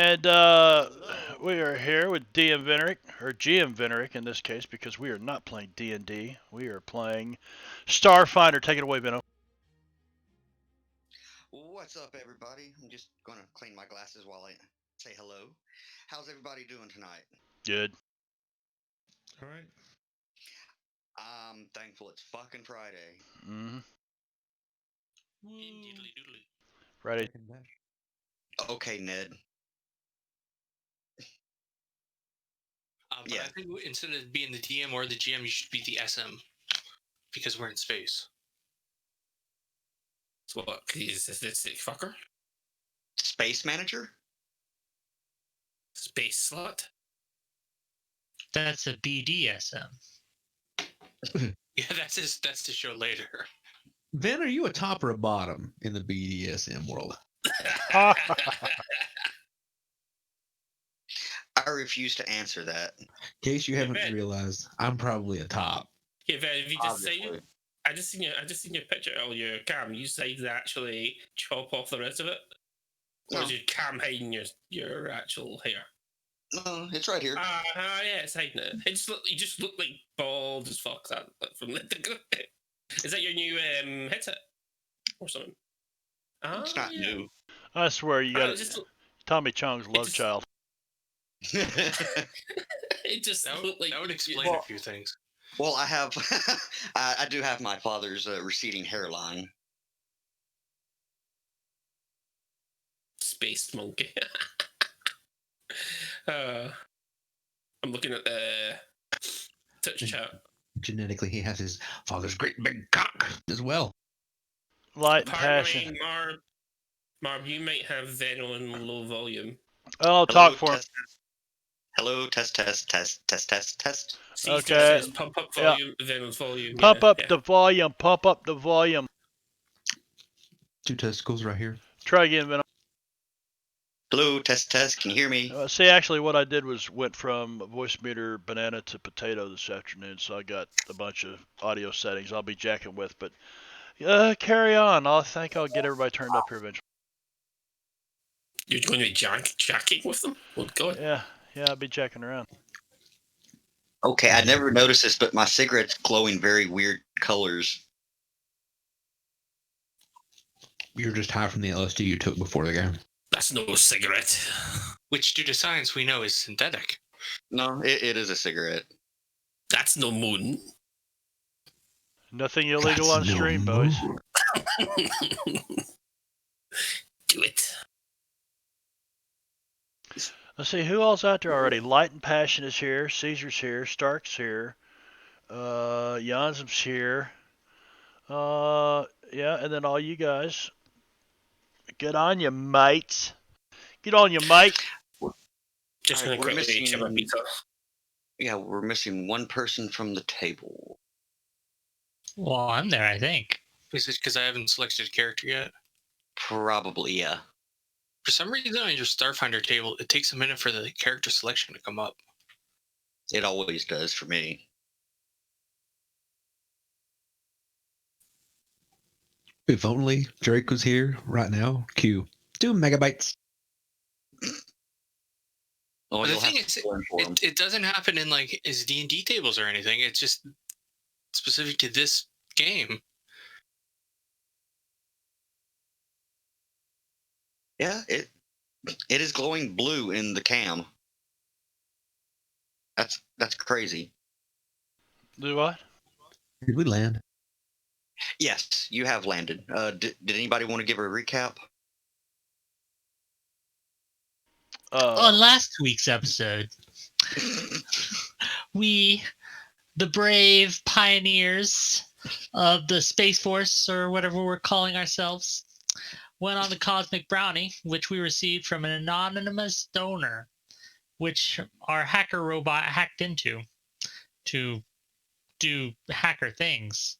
And we are here with DM Venorek, or GM Venorek in this case, because we are not playing D&D. We are playing Starfinder. Take it away, Veno. What's up, everybody? I'm just gonna clean my glasses while I say hello. How's everybody doing tonight? Good. All right. I'm thankful it's fucking Friday. Mm-hmm. Doodly doodly. Ready? Okay, Ned. But Yeah. I think instead of being the DM or the GM, you should be the SM because we're in space. So what? He's this sick fucker? Space manager? Space slut? That's a BDSM. Yeah, that's to show later. Van, are you a top or a bottom in the BDSM world? I refuse to answer that. In case you haven't Van. realized, I'm probably a top. Yeah, Van, if you just say Obviously. I just seen your picture on your cam. You decided to actually chop off the rest of it? Or No. is your cam hiding your actual hair? No, it's right here. Yeah, it's hiding it. You just look like bald as fuck that from the Is that your new headset? Or something? It's not yeah. new. I swear, you got Just, Tommy Chong's love just- child. it just looked like That would explain Well- a few things. Well, I have, I do have my father's receding hairline. Space monkey. I'm looking at the touch chat. Genetically, he has his father's great big cock as well. Light and passion. Apparently, Marb, you might have Venom in low volume. I'll talk for him. test, Hello, test, test, test, test, test, test. See, Okay. says pump up volume, Venom's volume. Pump yeah, up yeah. the volume. Pump up the volume. 2 testicles right here. Try again, Venom. Hello, test, test. Can you hear me? See, actually, what I did was went from voice meter banana to potato this afternoon, so I got a bunch of audio settings I'll be jacking with. But carry on. I think I'll get everybody turned up here eventually. You're going to be jacking with them? Oh, God. Yeah, I'll be jacking around. Okay, I never noticed this, but my cigarette's glowing very weird colors. You're just high from the LSD you took before the game. That's no cigarette. Which, due to science, we know is synthetic. No, it is a cigarette. That's no moon. Nothing illegal That's on no stream, boys. move. Do it. Let's see, who all's out there already? Light and Passion is here. Caesar's here. Stark's here. Janssum's here. Yeah, and then all you guys. Get on you, mates. Get on you, mate. Just Alright, going to we're quickly missing- check my pizza. Yeah, we're missing one person from the table. Well, I'm there, I think. Is it because I haven't selected a character yet? Probably, yeah. For some reason on your Starfinder table, it takes a minute for the character selection to come up. It always does for me. If only Drake was here right now. Q. 2 megabytes. Oh, But the you'll thing have is, to learn for 'em. it doesn't happen in like as D&D tables or anything. It's just specific to this game. Yeah, it is glowing blue in the cam. That's crazy. Do what? Did we land? Yes, you have landed. Did anybody want to give a recap? On last week's episode, we, the brave pioneers of the Space Force, or whatever we're calling ourselves, went on the Cosmic Brownie, which we received from an anonymous donor, which our hacker robot hacked into to do hacker things.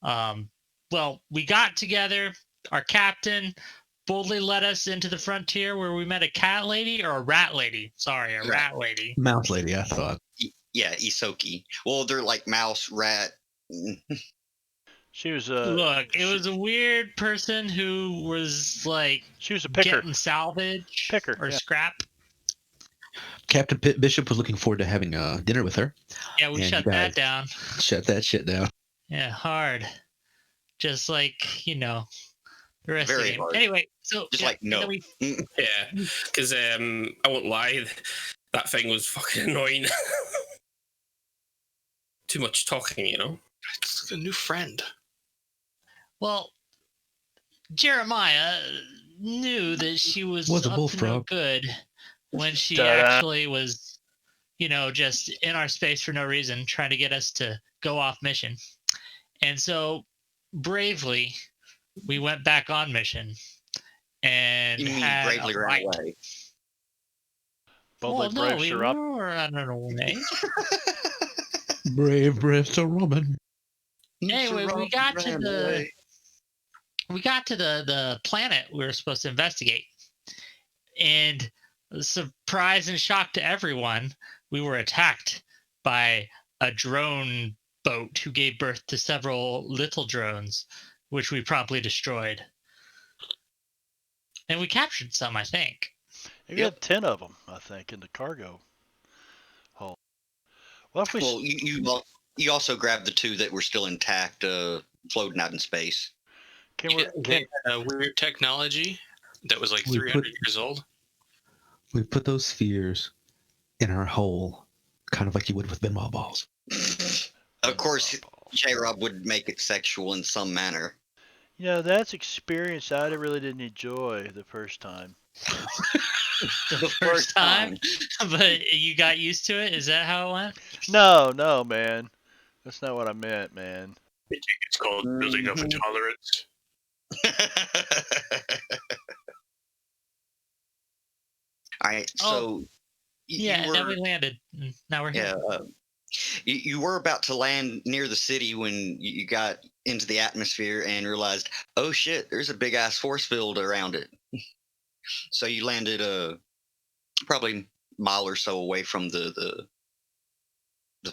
Well, we got together. Our captain boldly led us into the frontier where we met a cat lady or a rat lady. Sorry, a rat lady. Mouse lady, I thought. Yeah, Isoki. Well, they're like mouse, rat. She was Look, it was a weird person who was like she was a picker. getting salvage Picker, or yeah. scrap. Captain Bishop was looking forward to having dinner with her. Yeah, we And shut you that guys- down. Shut that shit down. Yeah, hard. Just like, the rest of Very the game. hard. Anyway, so Just yeah, like and no. then we Yeah, because I won't lie, that thing was fucking annoying. Too much talking, you know. It's a new friend. well, Jeremiah knew that she was Was a up to no bullfrog. good when she Ta-da. actually was, just in our space for no reason, trying to get us to go off mission. And so, bravely, we went back on mission and You mean had bravely a ran fight. away? Boldly Well, no, brave we Sir Rob. were on a way. Brave Sir Roman. Anyway, Sir we Rob got to ran the away. planet we were supposed to investigate, and surprise and shock to everyone, we were attacked by a drone boat who gave birth to several little drones, which we promptly destroyed. And we captured some, I think. You Yep. got 10 of them, I think, in the cargo hull. What if we? Well, you also grabbed the 2 that were still intact, floating out in space. Can we? Yeah, Can, they had a weird technology that was like We 300 put- years old. We put those spheres in our hole, kind of like you would with pinball balls. Of course, J-Rob would make it sexual in some manner. That's experience I really didn't enjoy the first time. The first time, but you got used to it. Is that how it went? No, man. That's not what I meant, man. It's called building up a Mhm. tolerance. All right, so Yeah, you and then were, we landed. And now we're here. yeah, you were about to land near the city when you got into the atmosphere and realized, oh shit, there's a big ass force field around it. So you landed probably a mile or so away from the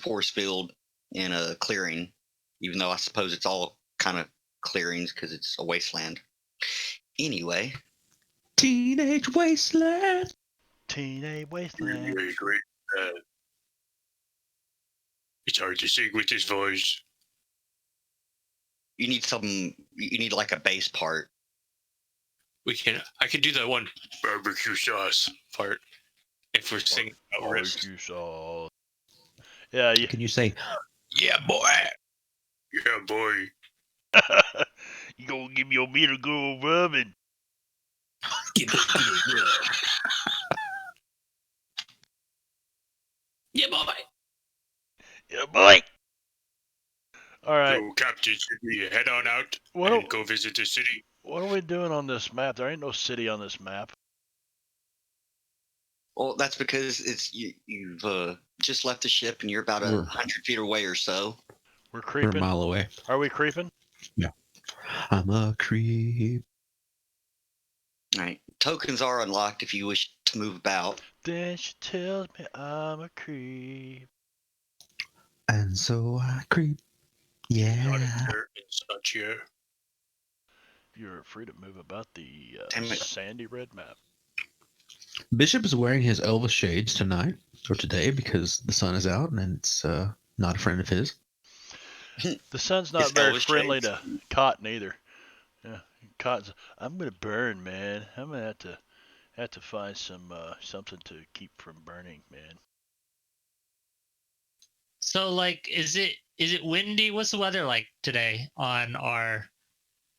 force field in a clearing, even though I suppose it's all kind of clearings because it's a wasteland. Anyway, Teenage Wasteland. Teenage Wasteland. Great. It's hard to sing with his voice. you need like a bass part. I could do that one barbecue sauce part if we're singing about risk. Barbecue sauce. Yeah, you, Can you say, yeah, boy? Yeah, boy. you gonna give me your meter go rubbing? Give it a rub. Yeah, boy. Yeah, boy. All right. So, Captain, should we head on out What and are, go visit the city? what are we doing on this map? There ain't no city on this map. Well, that's because you've just left the ship and you're about We're- 100 feet away or so. We're We're a creeping. mile away. Are we creeping? I'm a creep. All right, tokens are unlocked if you wish to move about. Then she tells me I'm a creep. And so I creep. Not Yeah. in such here. You're free to move about the Damn it. sandy red map. Bishop is wearing his Elvis shades tonight or today because the sun is out and it's not a friend of his. The sun's not It's very Elvis friendly shades. to cotton either. Yeah, cotton's. I'm gonna burn, man. I'm gonna have to find some something to keep from burning, man. So, like, is it windy? What's the weather like today on our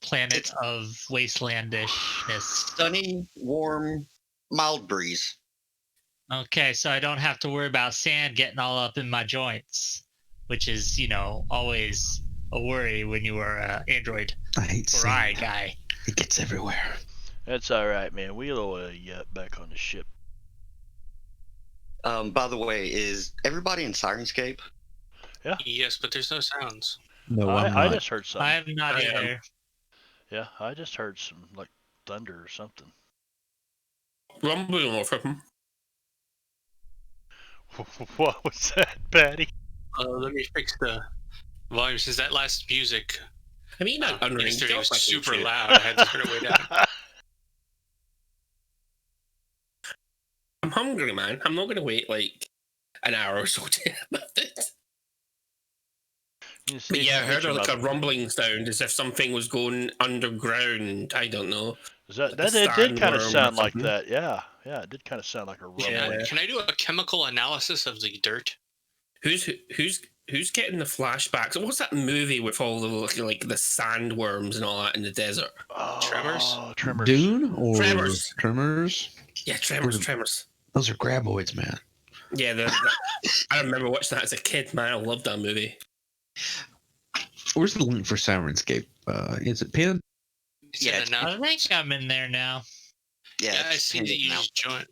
planet It's- of wastelandishness? Sunny, warm, mild breeze. Okay, so I don't have to worry about sand getting all up in my joints, which is, always a worry when you are an Android I hate or I sand. guy. It gets everywhere. That's all right, man. We'll get back on the ship. By the way, is everybody in Sirenscape? Yes, but there's no sounds. No, I'm I not. just heard something. I'm not I am. either. Yeah, I just heard some like thunder or something. Rumbling off of him. What was that, Patty? Let me fix the volume since that last music I mean, yesterday was super loud. I had to turn it way down. I'm hungry, man. I'm not going to wait like an hour or so to get about it. You see But if yeah, I you heard get your like a mother- rumbling sound as if something was going underground. I don't know. Is that like a it did kind of sandworm or sound like something. that? Yeah, it did kind of sound like a rumbling. Yeah. Can I do a chemical analysis of the dirt? Who's getting the flashbacks? What's that movie with all the like the sandworms and all that in the desert? Tremors? Tremors. Dune or Tremors. Tremors? Yeah, Tremors. Those are graboids, man. Yeah, I remember watching that as a kid, man. I loved that movie. Where's the link for Sirenscape? Is it pinned? Yeah, Send it now. I think I'm in there now. Yeah, Yeah, I it's see pinned that you now. just joined.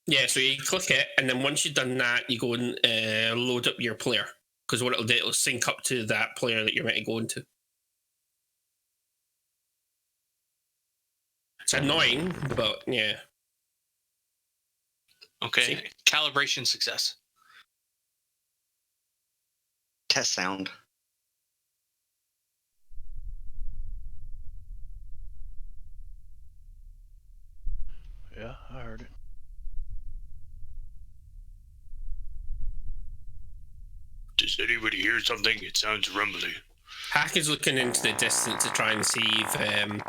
Yeah, so you click it, and then once you've done that, you go and load up your player. Because what it'll do, it'll sync up to that player that you're meant to go into. It's annoying, but yeah. Okay, See? calibration success. Test sound. Yeah, I heard it. Does anybody hear something? It sounds rumbly. Hack is looking into the distance to try and see if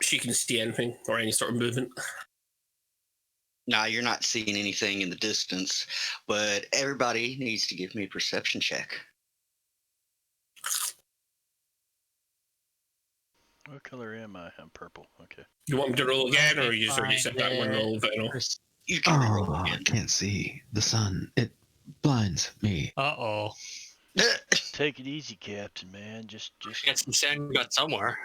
she can see anything or any sort of movement. Nah, you're not seeing anything in the distance, but everybody needs to give me a perception check. What color am I? I'm purple. Okay. You want me to roll again, or you just already Find set that one it. roll, Venom? You can reroll Oh, I again. can't see. The sun, it blinds me. Uh-oh. Take it easy, Captain, man. Just Got some sand you got somewhere.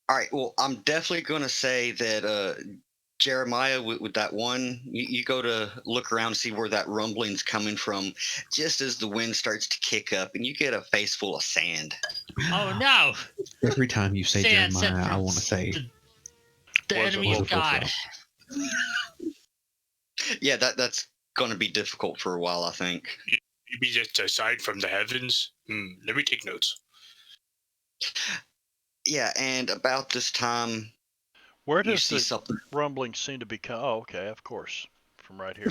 All right, well, I'm definitely going to say that Jeremiah, with that one, you go to look around, see where that rumbling's coming from, just as the wind starts to kick up, and you get a face full of sand. Oh no! Every time you say Sand sent Jeremiah, I from want to say the Was enemy it of God. Yeah, that's going to be difficult for a while, I think. Maybe just aside from the heavens. Let me take notes. Yeah, and about this time, where you does see the something. rumbling seem to be coming? Oh, okay, of course, from right here,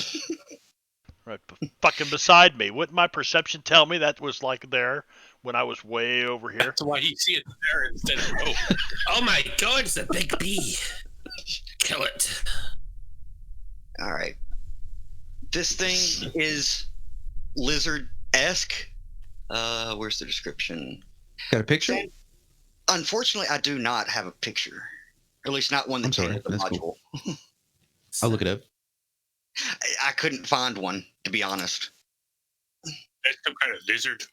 right fucking beside me. Wouldn't my perception tell me that was like there when I was way over here? That's why you see it there instead of Oh my god, it's a big bee. Kill it. All right. This thing is lizard-esque. Where's the description? got a picture. Unfortunately, I do not have a picture. Or at least not one that I'm sorry, came with the that's module. cool. I'll look it up. I couldn't find one, to be honest. That's some kind of lizard.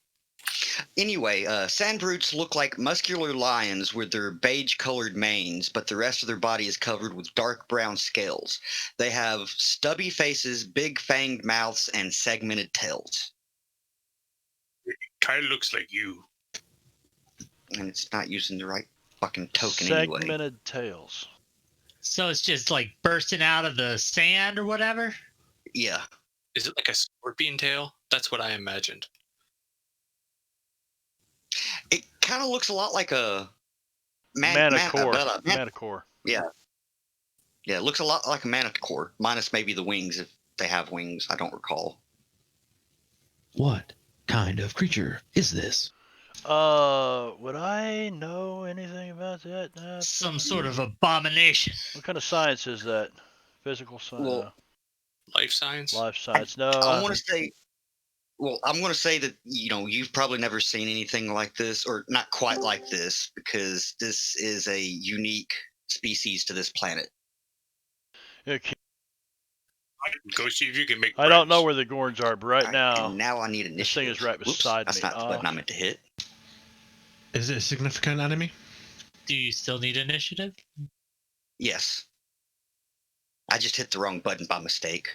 Anyway, sand brutes look like muscular lions with their beige-colored manes, but the rest of their body is covered with dark brown scales. They have stubby faces, big fanged mouths, and segmented tails. Kind of looks like you. And it's not using the right fucking token anyway. Segmented tails. So it's just like bursting out of the sand or whatever? Yeah. Is it like a scorpion tail? That's what I imagined. It kind of looks a lot like a Manicore. man- Manicore. yeah, it looks a lot like a manicore, minus maybe the wings if they have wings. I don't recall. What kind of creature is this? Would I know anything about that? Some sort of abomination. What kind of science is that? Physical science? Well, Life science? Life science? No. I want to say. Well, I'm going to say that you've probably never seen anything like this, or not quite like this, because this is a unique species to this planet. Okay. Go see if you can make I don't know friends. where the Gorns are, but right All now, and now I need initiative. this thing is right Whoops, beside that's me. not the button I meant to hit. Is it a significant enemy? Do you still need initiative? Yes. I just hit the wrong button by mistake.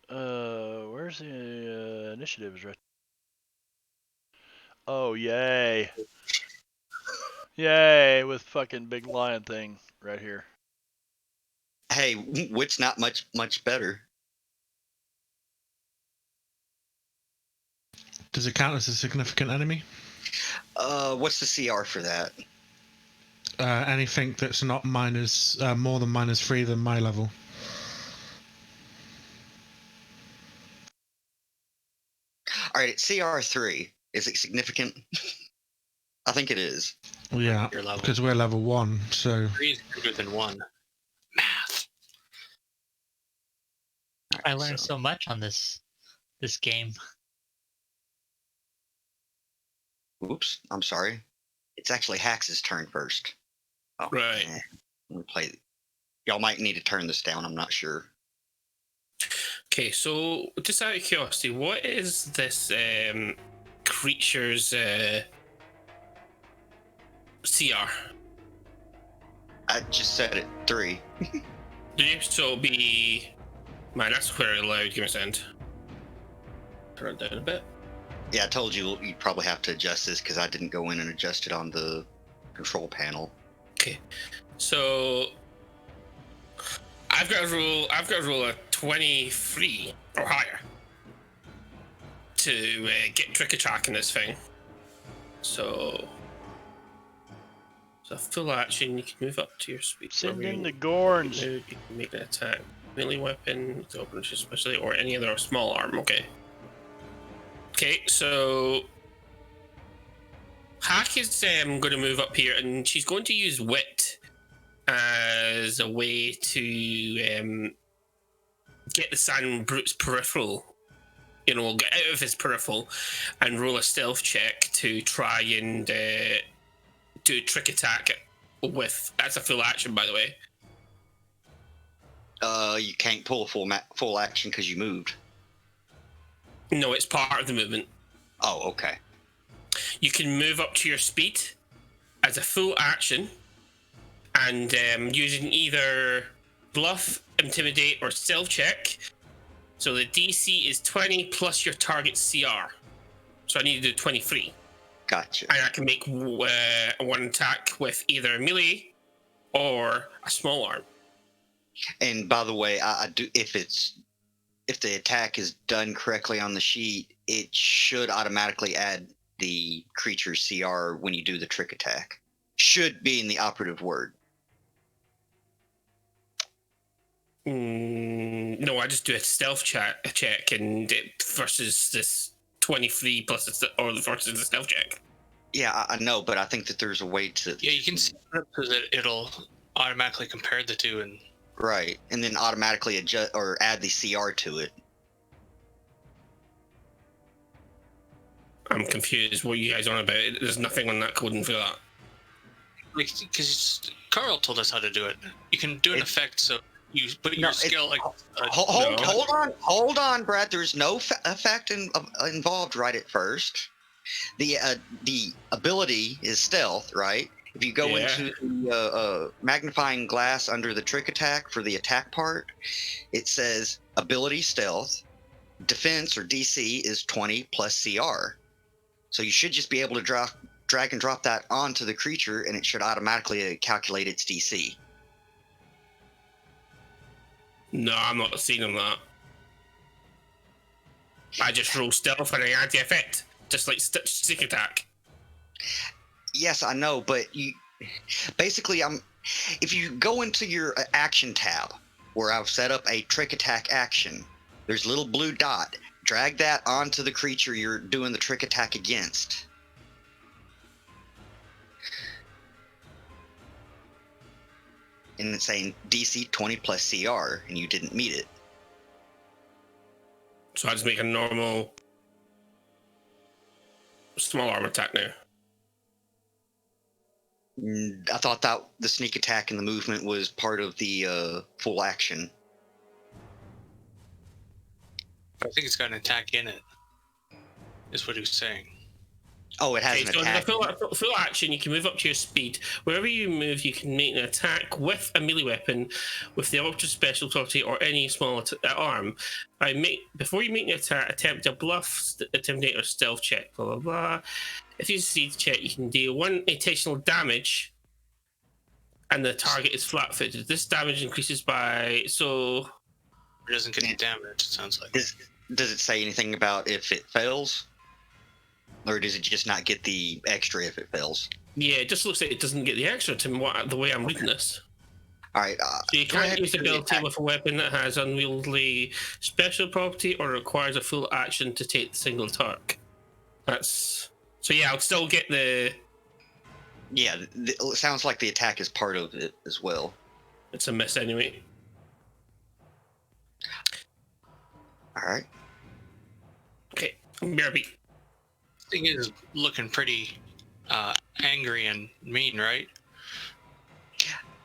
Where's the initiatives? Right. Oh, yay! Yay! With fucking big lion thing right here. Hey, wit's not much better. Does it count as a significant enemy? What's the CR for that? anything that's not minus more than -3 than my level. All right, it's CR3. Is it significant? I think it is. Yeah, Your level. because we're level 1, so 3 is bigger than 1. Math. I learned so much on this game. Oops, I'm sorry. It's actually Hax's turn first. Oh, Right. Let me play. Y'all might need to turn this down. I'm not sure. Okay, so just out of curiosity, what is this creature's CR? I just said it 3. Did you? So it'll be. Man, that's very loud. Give me a second. Turn it down a bit. Yeah, I told you you'd probably have to adjust this because I didn't go in and adjust it on the control panel. Okay, so I've got to roll a 23 or higher to get trick attack in this thing. So full action, you can move up to your speed. Send in the Move, Gorns. you can make an attack. Melee weapon, especially, or any other small arm. Okay. Okay, so Hack is going to move up here, and she's going to use Wit as a way to get the Sand Brute's peripheral, get out of his peripheral, and roll a stealth check to try and do a trick attack with. That's a full action, by the way. You can't pull full action because you moved. No, it's part of the movement. Oh, okay. You can move up to your speed as a full action, and using either bluff, intimidate, or stealth check. So the DC is 20 plus your target CR. So I need to do 23. Gotcha. And I can make one attack with either melee or a small arm. And by the way, I do if the attack is done correctly on the sheet, it should automatically add the creature's CR when you do the trick attack. Should be in the operative word. No, I just do a stealth check and it versus this 23 plus versus the stealth check. Yeah, I know, but I think that there's a way to. Yeah, you can set it up so that it'll automatically compare the two and. Right, and then automatically adjust or add the CR to it. I'm confused. What are you guys on about? There's nothing on that coding for that. Because Carl told us how to do it. You can do an effect, so you put your skill like. Hold on, Brad. There's no effect involved right at first. The ability is stealth, right? If you go into the magnifying glass under the trick attack for the attack part, it says ability stealth, defense or DC is 20 plus CR. So you should just be able to drag and drop that onto the creature, and it should automatically calculate its DC. No, I'm not seeing that. I just roll stealth and I add the effect, just like stick attack. Yes, I know, but you basically if you go into your action tab where I've set up a trick attack action, there's a little blue dot. Drag that onto the creature you're doing the trick attack against. And it's saying DC 20 plus CR, and you didn't meet it. So I just make a normal small arm attack now. I thought that the sneak attack and the movement was part of the full action. I think it's got an attack in it. Is what he was saying. Oh, it has an attack. So full action, you can move up to your speed. Wherever you move, you can make an attack with a melee weapon, with the ultra special ability or any small arm. Before you make an attack, attempt a bluff, intimidate, or stealth check. Blah blah blah. If you succeed the check, you can deal 1 additional damage, and the target is flat-footed. This damage increases by so. It doesn't get any damage. It sounds like. Does it say anything about if it fails? Or does it just not get the extra if it fails? Yeah, it just looks like it doesn't get the extra to the way I'm reading this. All right. So you go ahead can't use the and do the ability attack. with a weapon that has unwieldy special property or requires a full action to take the single attack. That's so. Yeah, I'll still get the. Yeah, it sounds like the attack is part of it as well. It's a miss anyway. All right. Okay, BRB. Thing is looking pretty angry and mean, right?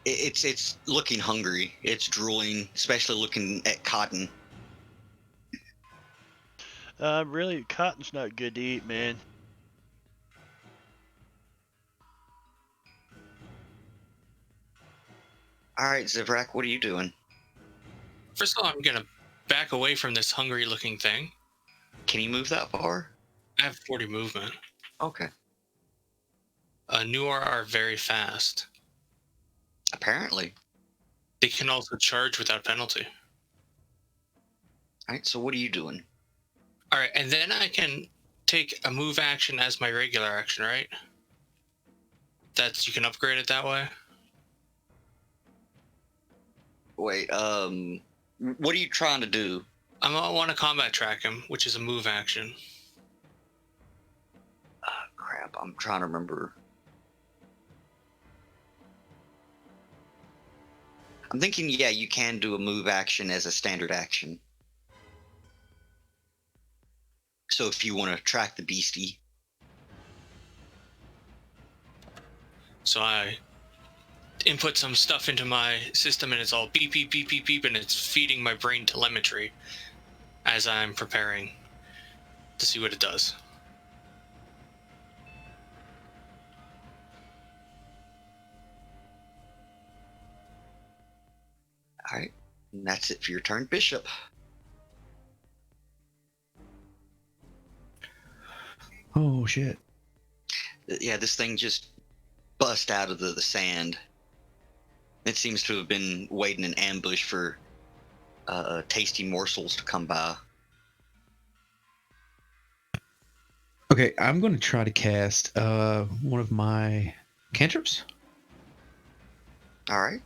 It's looking hungry. It's drooling, especially looking at Cotton. Really, cotton's not good to eat, man. All right, Zivrak, what are you doing? First of all, I'm gonna back away from this hungry-looking thing. Can you move that far? I have 40 movement. Okay. Nuar are very fast. Apparently. They can also charge without penalty. All right, so what are you doing? All right, and then I can take a move action as my regular action, right? You can upgrade it that way. Wait, what are you trying to do? I want to combat track him, which is a move action. Crap, I'm trying to remember. I'm thinking, yeah, you can do a move action as a standard action. So if you want to track the beastie. So I input some stuff into my system, and it's all beep, beep, beep, beep, beep, and it's feeding my brain telemetry as I'm preparing to see what it does. All right, and that's it for your turn, Bishop. Oh shit! Yeah, this thing just bust out of the sand. It seems to have been waiting in ambush for tasty morsels to come by. Okay, I'm going to try to cast one of my cantrips. All right.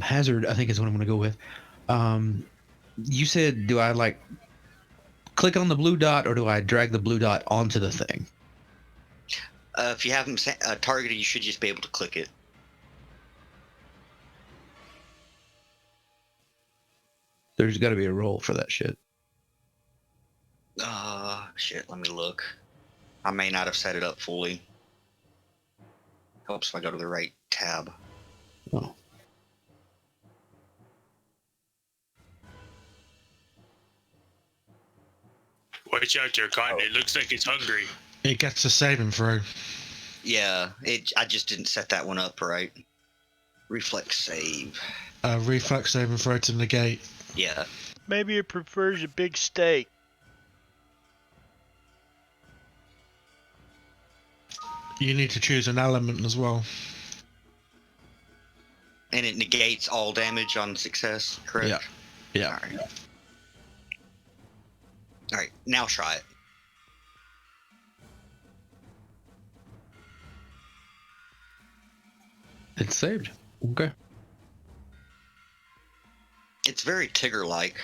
Hazard, I think, is what I'm going to go with. You said, do I like click on the blue dot or do I drag the blue dot onto the thing? If you have them targeted, you should just be able to click it. There's got to be a roll for that shit. Shit, let me look. I may not have set it up fully. Helps if I go to the right tab. Oh. Watch out there, Cotton. It looks like it's hungry. It gets a saving throw. Yeah, I just didn't set that one up right. Reflex save. Reflex saving throw to negate. Yeah. Maybe it prefers a big steak. You need to choose an element as well. And it negates all damage on success, correct? Yeah. Yeah. All right. All right, now try it. It's saved. Okay. It's very Tigger-like.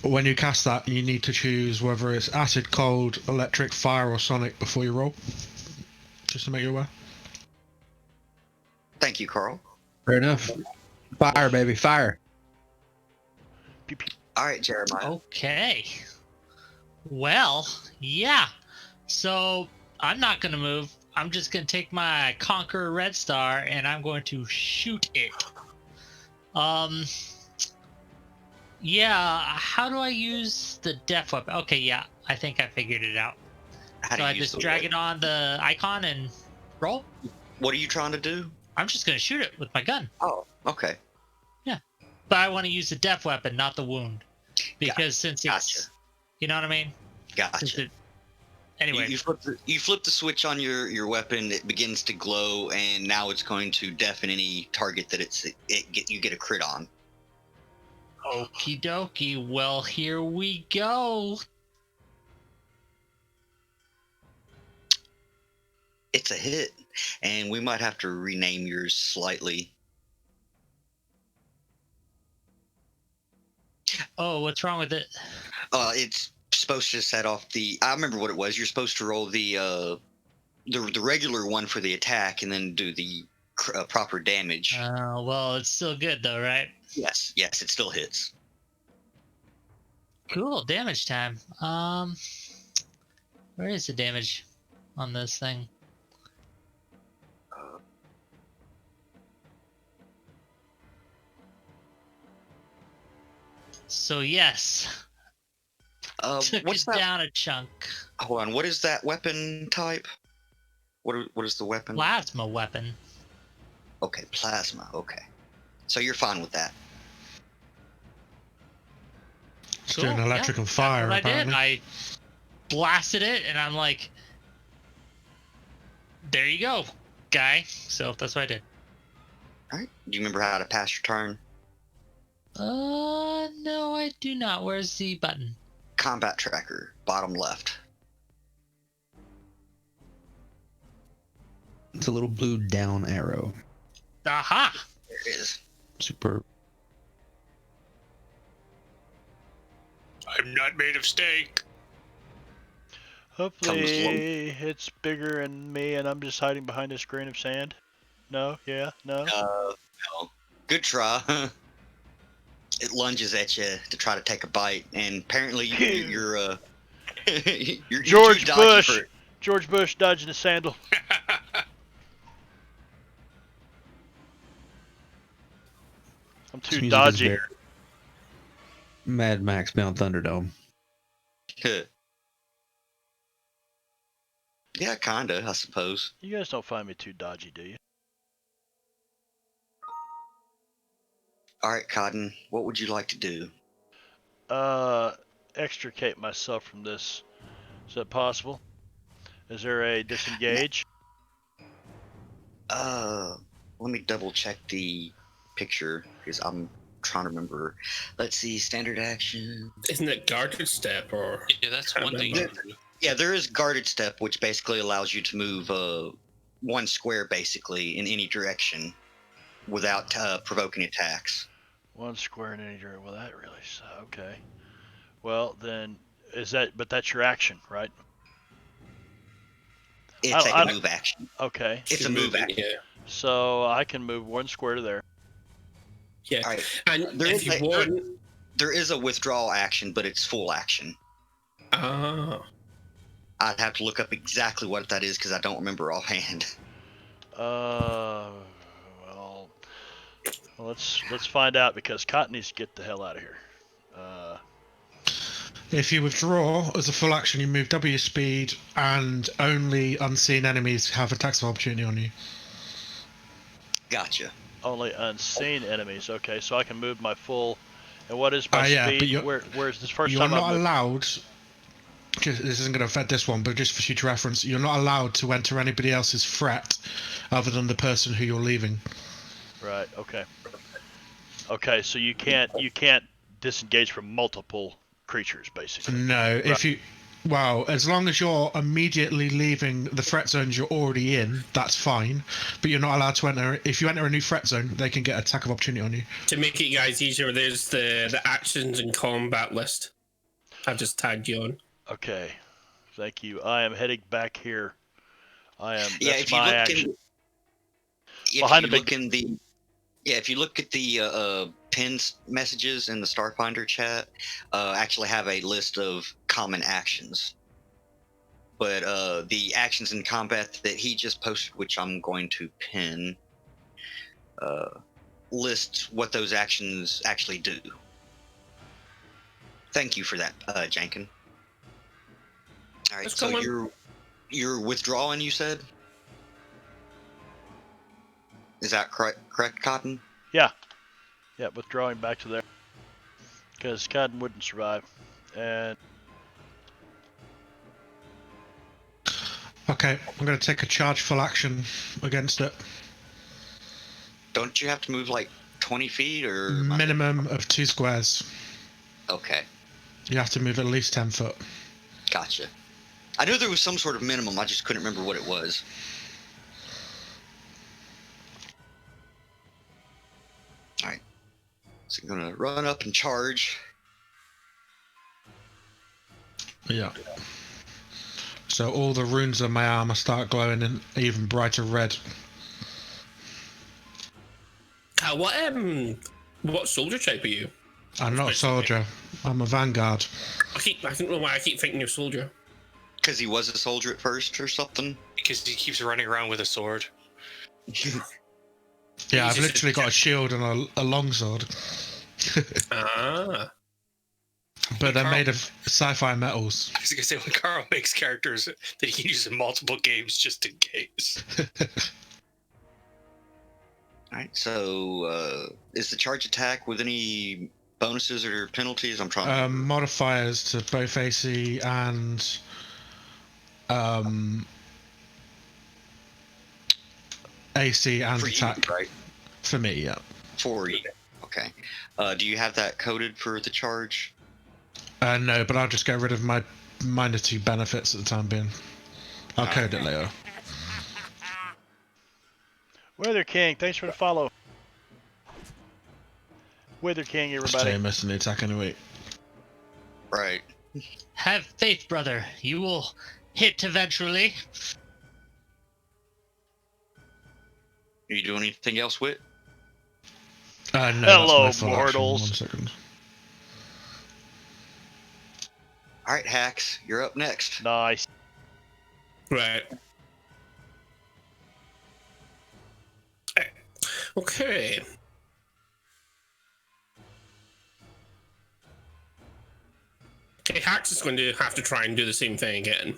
When you cast that, you need to choose whether it's acid, cold, electric, fire, or sonic before you roll. Just to make you aware. Thank you, Carl. Fair enough. Fire, baby, fire. Pew, pew. All right, Jeremiah. Okay. Well, yeah. So I'm not going to move. I'm just going to take my Conqueror Red Star and I'm going to shoot it. Yeah, how do I use the def weapon? Okay, yeah, I think I figured it out. How do So you I use just the drag what? it on the icon and roll? What are you trying to do? I'm just going to shoot it with my gun. Oh, okay. But I want to use the def weapon, not the wound. Because since it's... Gotcha. You know what I mean? Since Gotcha. it, anyway. You flip the switch on your weapon, it begins to glow, and now it's going to deafen any target that you get a crit on. Okie dokie. Well, here we go. It it's a hit, and we might have to rename yours slightly. Oh, what's wrong with it? It's supposed to set off the. I remember what it was. You're supposed to roll the regular one for the attack, and then do the proper damage. Well, it's still good though, right? Yes, it still hits. Cool, damage time. Where is the damage on this thing? So yes, took What's it that? down a chunk. Hold on. What is that weapon type? What is the weapon? Plasma weapon. Okay, plasma. Okay, so you're fine with that. It's doing electric and fire, That's what apparently. I did. I blasted it, and I'm like, there you go, guy. So that's what I did. All right. Do you remember how to pass your turn? No, I do not. Where's the button? Combat tracker, bottom left. It's a little blue down arrow. Aha! There it is. Superb. I'm not made of steak. Hopefully it's bigger than me and I'm just hiding behind this grain of sand. No? Yeah? No? No. Good try. It lunges at you to try to take a bite, and apparently you're you're George too dodgy Bush! for it. George Bush dodging a sandal. I'm This too music is dodgy. very Mad Max Bound Thunderdome. Yeah, kinda, I suppose. You guys don't find me too dodgy, do you? All right, Cotton, what would you like to do? Extricate myself from this. Is that possible? Is there a disengage? Let me double check the picture because I'm trying to remember. Let's see, standard action. Isn't it guarded step or? Yeah, that's Can't one thing. remember. Yeah, there is guarded step, which basically allows you to move one square basically in any direction without provoking attacks. One square in any direction. Well, that really okay. Well, then is that? But that's your action, right? It's I- a move action. Okay. It's a move action. Yeah. So I can move one square to there. Yeah. All right. And There if is you want, There is a withdrawal action, but it's full action. I'd have to look up exactly what that is because I don't remember offhand. Well, let's find out because Cotton needs to get the hell out of here. If you withdraw as a full action, you move double your speed, and only unseen enemies have attacks of opportunity on you. Gotcha. Only unseen enemies. Okay, so I can move my full. And what is my Yeah, but speed? you're- Where's this first You're time not I moved? allowed. This isn't going to affect this one, but just for future reference, you're not allowed to enter anybody else's threat other than the person who you're leaving. Right. Okay. Okay, so you can't disengage from multiple creatures, basically. No, if you, well, as long as you're immediately leaving the threat zones you're already in, that's fine. But you're not allowed to enter. If you enter a new threat zone, they can get attack of opportunity on you. to make it guys easier, there's the actions and combat list. I've just tagged you on. Okay. Thank you. I am heading back here. I am. Yeah, That's if you my look action. if you look at the pinned messages in the Starfinder chat, actually have a list of common actions. But the actions in combat that he just posted, which I'm going to pin, lists what those actions actually do. Thank you for that, Jankin. All right, Let's so go on. you're withdrawing, you said? Is that correct, Cotton? Yeah, withdrawing back to there because Cotton wouldn't survive, and Okay, I'm going to take a charge full action against it. Don't you have to move like 20 feet or Minimum of 2 squares. Okay, You have to move at least 10 foot. gotcha. I knew there was some sort of minimum. I just couldn't remember what it was. So I'm gonna run up and charge. Yeah. So all the runes on my armor start glowing in even brighter red. What soldier type are you? I'm not a soldier. I'm a vanguard. I don't know why I keep thinking you're a soldier. Because he was a soldier at first or something. Because he keeps running around with a sword. Yeah, I've He's just literally got a shield and a longsword. Ah. But they're Carl- made of sci-fi metals. I was gonna say, when Carl makes characters that he can use in multiple games just in case. Alright, so is the charge attack with any bonuses or penalties? I'm trying to remember. Modifiers to both AC and AC and For attack. you, right? For me, yeah. For you. Okay. Do you have that coded for the charge? No, but I'll just get rid of my minor 2 benefits at the time being. I'll code it later. Weather King, thanks for the follow. Weather King, everybody. Stay missing the attack anyway. Right. Have faith, brother. You will hit eventually. Are you doing anything else, Wit? No, Hello, that's my full action. mortals. 1 second. Alright, Hacks, you're up next. Nice. Right. Okay. Okay, Hax is going to have to try and do the same thing again.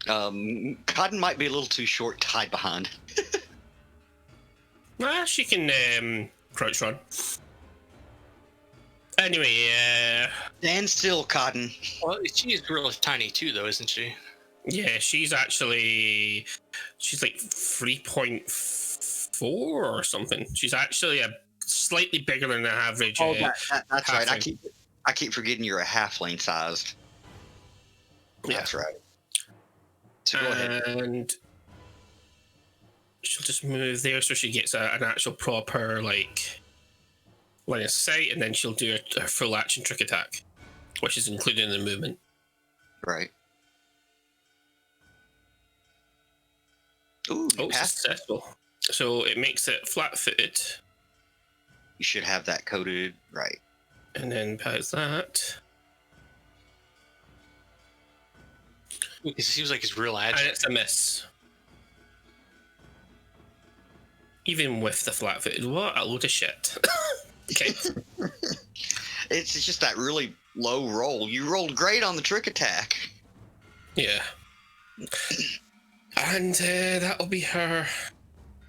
Cotton might be a little too short to hide behind. She can crouch run. Anyway, Stand still, Cotton. Well, she is really tiny too, though, isn't she? yeah, she's like 3.4 or something. She's actually a slightly bigger than the average. Oh, that's right. halfling. I keep forgetting you're a halfling sized. Yeah. That's right. So go ahead. And she'll just move there so she gets an actual proper line of sight, and then she'll do her full action trick attack, which is included in the movement. Right. Ooh, you Oh, passed. successful. So it makes it flat-footed, You should have that coded right. and then pass that, It seems like he's real and agile. it's a miss. Even with the flat-footed, what a load of shit. Okay. It's just that really low roll. You rolled great on the trick attack. Yeah. And that'll be her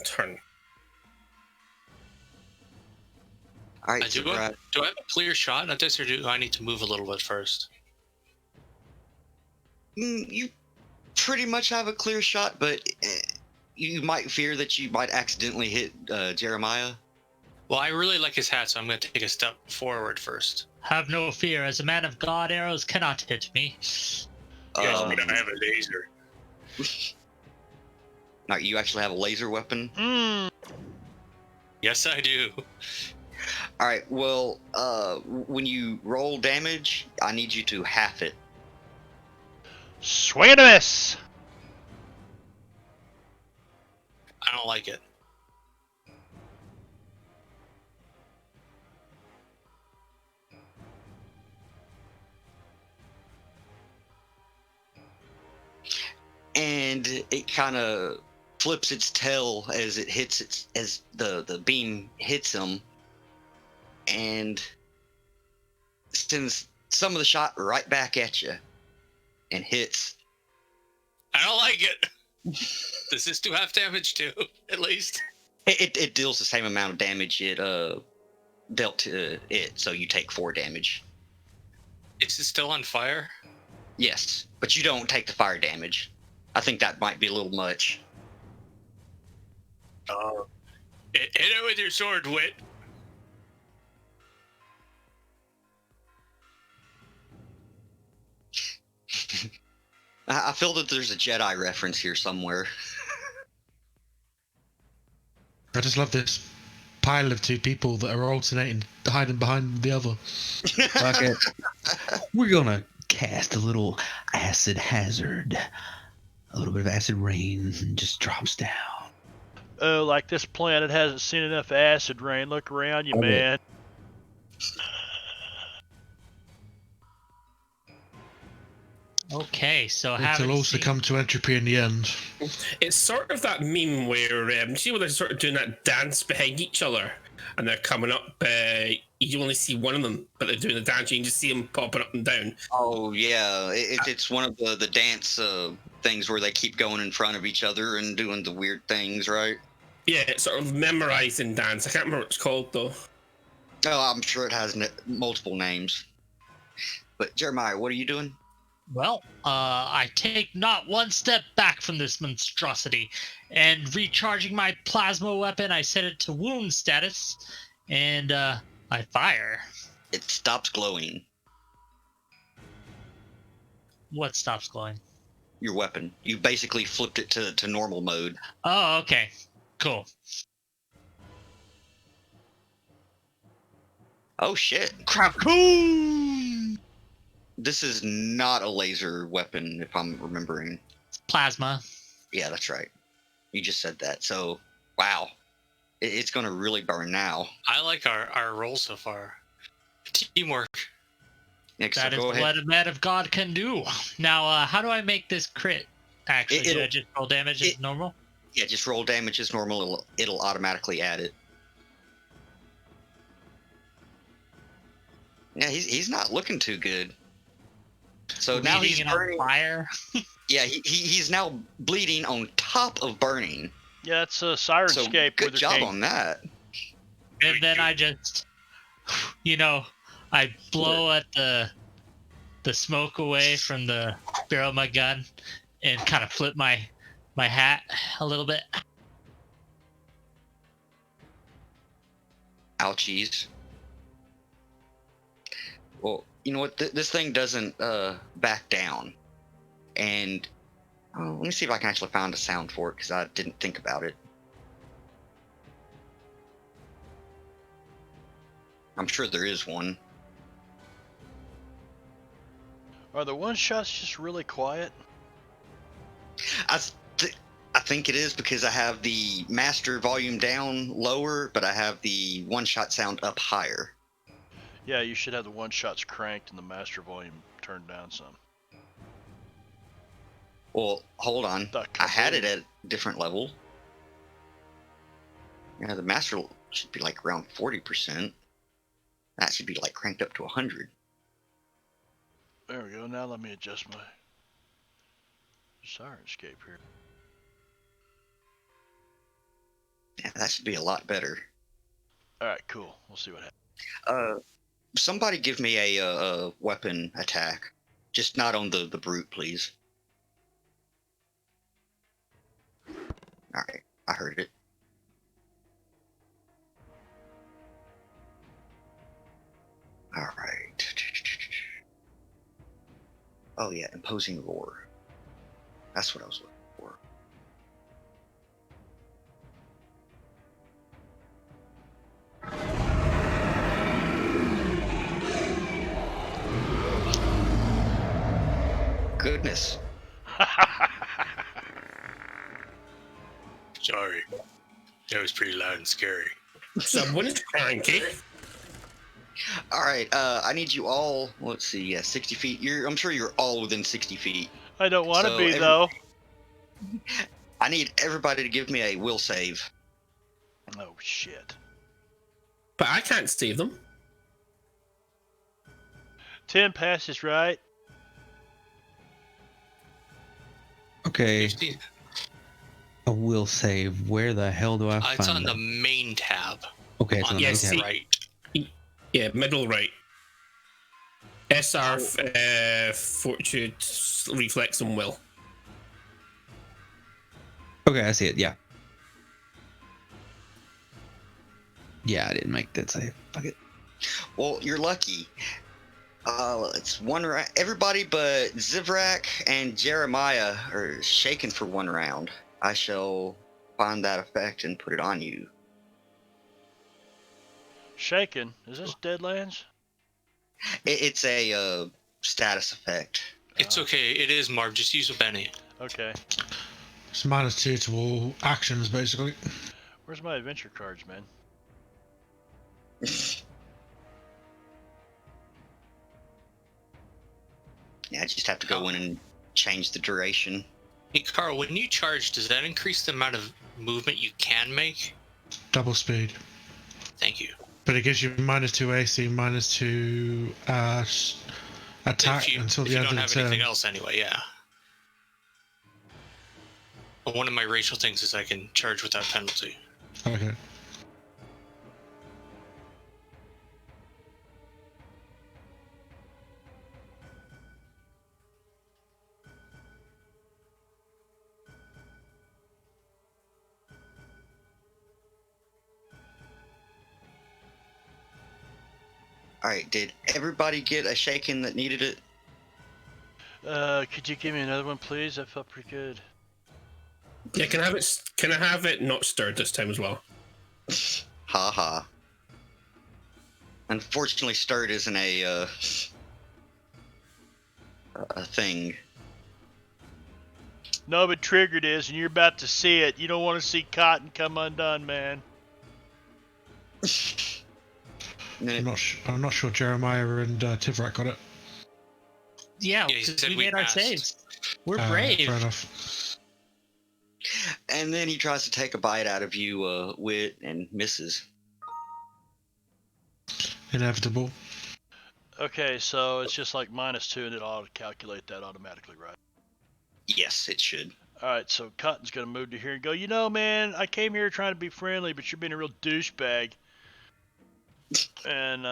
turn. All right, Do I have a clear shot at this, or do I need to move a little bit first? You pretty much have a clear shot, but you might fear that you might accidentally hit Jeremiah. Well, I really like his hat, so I'm going to take a step forward first. Have no fear. As a man of God, arrows cannot hit me. I have a laser. Now, you actually have a laser weapon? Yes, I do. All right, well, when you roll damage, I need you to half it. Swing and a miss. I don't like it. And it kind of flips its tail as it hits as the beam hits him, and sends some of the shot right back at you, and hits. I don't like it. Does this do half damage too, at least? It deals the same amount of damage it dealt to it, so you take 4 damage. Is it still on fire? Yes, but you don't take the fire damage. I think that might be a little much. Hit it with your sword, Wit. I feel that there's a Jedi reference here somewhere. I just love this pile of two people that are alternating, hiding behind the other. Fuck it. We're gonna cast a little acid hazard. A little bit of acid rain and just drops down. Oh, like this planet hasn't seen enough acid rain. Look around you, Okay. man. Okay, so It'll having also seen- come to entropy in the end. It's sort of that meme where see when they're sort of doing that dance behind each other, and they're coming up. You only see one of them, but they're doing the dance. You can just see them popping up and down. Oh yeah, it's one of the dance things where they keep going in front of each other and doing the weird things, right? Yeah, it's sort of memorizing dance. I can't remember what it's called though. Oh, I'm sure it has multiple names. But Jeremiah, what are you doing? Well, I take not one step back from this monstrosity, and recharging my plasma weapon, I set it to wound status, and I fire. It stops glowing. What stops glowing? Your weapon. You basically flipped it to normal mode. Oh, okay. Cool. Oh shit. Crapcoon! This is not a laser weapon, if I'm remembering. Plasma. Yeah, that's right. You just said that. So, wow. It's going to really burn now. I like our roll so far. Teamwork. Next, That is go ahead. what a man of God can do. Now, how do I make this crit? Actually, do I It'll- just roll damage as normal? Yeah, just roll damage as normal. It'll automatically add it. Yeah, he's not looking too good. So now he's Bleeding and on burning. fire. Yeah, he's now bleeding on top of burning. Yeah, it's a So Sirenscape. good Wither job King. on that. And then I just, I blow at the smoke away from the barrel of my gun and kind of flip my hat a little bit. Ouchies. Well, you know what? This thing doesn't back down. And let me see if I can actually find a sound for it, because I didn't think about it. I'm sure there is one. Are the one shots just really quiet? I think it is because I have the master volume down lower, but I have the one-shot sound up higher. Yeah, you should have the one shots cranked and the master volume turned down some. Well, hold on. I had it at a different level. Yeah, the master should be like around 40%. That should be like cranked up to 100. There we go. Now let me adjust my Sirenscape here. Yeah, that should be a lot better. All right, cool. We'll see what happens. Somebody give me a weapon attack. Just not on the brute, please. Alright, I heard it. Alright. Oh yeah, imposing roar. That's what I was looking for. Goodness. Sorry. That was pretty loud and scary. Someone's cranky. All right, I need you all. Let's see, yeah, 60 feet. I'm sure you're all within 60 feet. I don't want to So be every- though. I need everybody to give me a will save. Oh shit. But I can't save them. 10 passes, right? Okay, a will save. Where the hell do I find It's on that? the main tab. Okay, it's on On the yeah, the see- right. Yeah, middle right. SR, Fortitude, Reflex, and Will. Okay, I see it. Yeah. Yeah, I didn't make that save. Fuck it. Well, you're lucky. It's one round. Everybody but Zivrak and Jeremiah are shaken for one round. I shall find that effect and put it on you. Shaken? Is this Deadlands? It's a status effect. It's okay. It is Marv. Just use a Benny. Okay. It's -2 to all actions, basically. Where's my adventure cards, man? Yeah, I just have to go in and change the duration. Hey, Carl, when you charge, does that increase the amount of movement you can make? Double speed. Thank you. But it gives you -2 AC, -2 attack until if the you end don't of have the turn. anything else anyway, yeah. But one of my racial things is I can charge without penalty. Okay. Alright, did everybody get a shaking that needed it? Could you give me another one, please? That felt pretty good. Yeah, can I have it? Can I have it not stirred this time as well? Ha ha. Unfortunately, stirred isn't a thing. No, but triggered is, and you're about to see it. You don't want to see Cotton come undone, man. I'm not sure Jeremiah and Tivrak got it. Yeah, Yeah, he because said we we made our passed. saves. We're brave. Fair enough. And then he tries to take a bite out of you, Wit, and misses. Inevitable. Okay, so it's just like -2, and it ought to calculate that automatically, right? Yes, it should. Alright, so Cotton's gonna move to here and go, you know, man, I came here trying to be friendly, but you're being a real douchebag. And,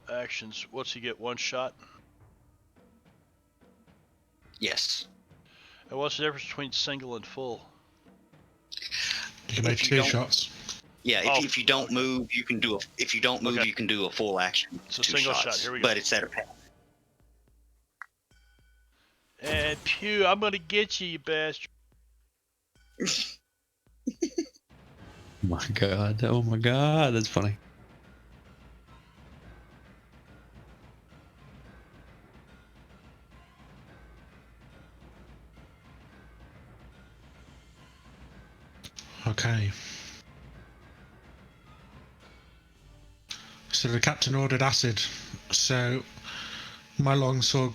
actions. What's he get? One shot? Yes. And what's the difference between single and full? You can make If you 2 don't- shots. Yeah, Oh, if you don't okay. move, you can do a. If you don't move, Okay. you can do a full action. So 2 single shots, shot, here we go. But it's at a pass. And pew, I'm gonna get you, you bastard. My God. Oh my God. That's funny. Okay. So the captain ordered acid. So my longsword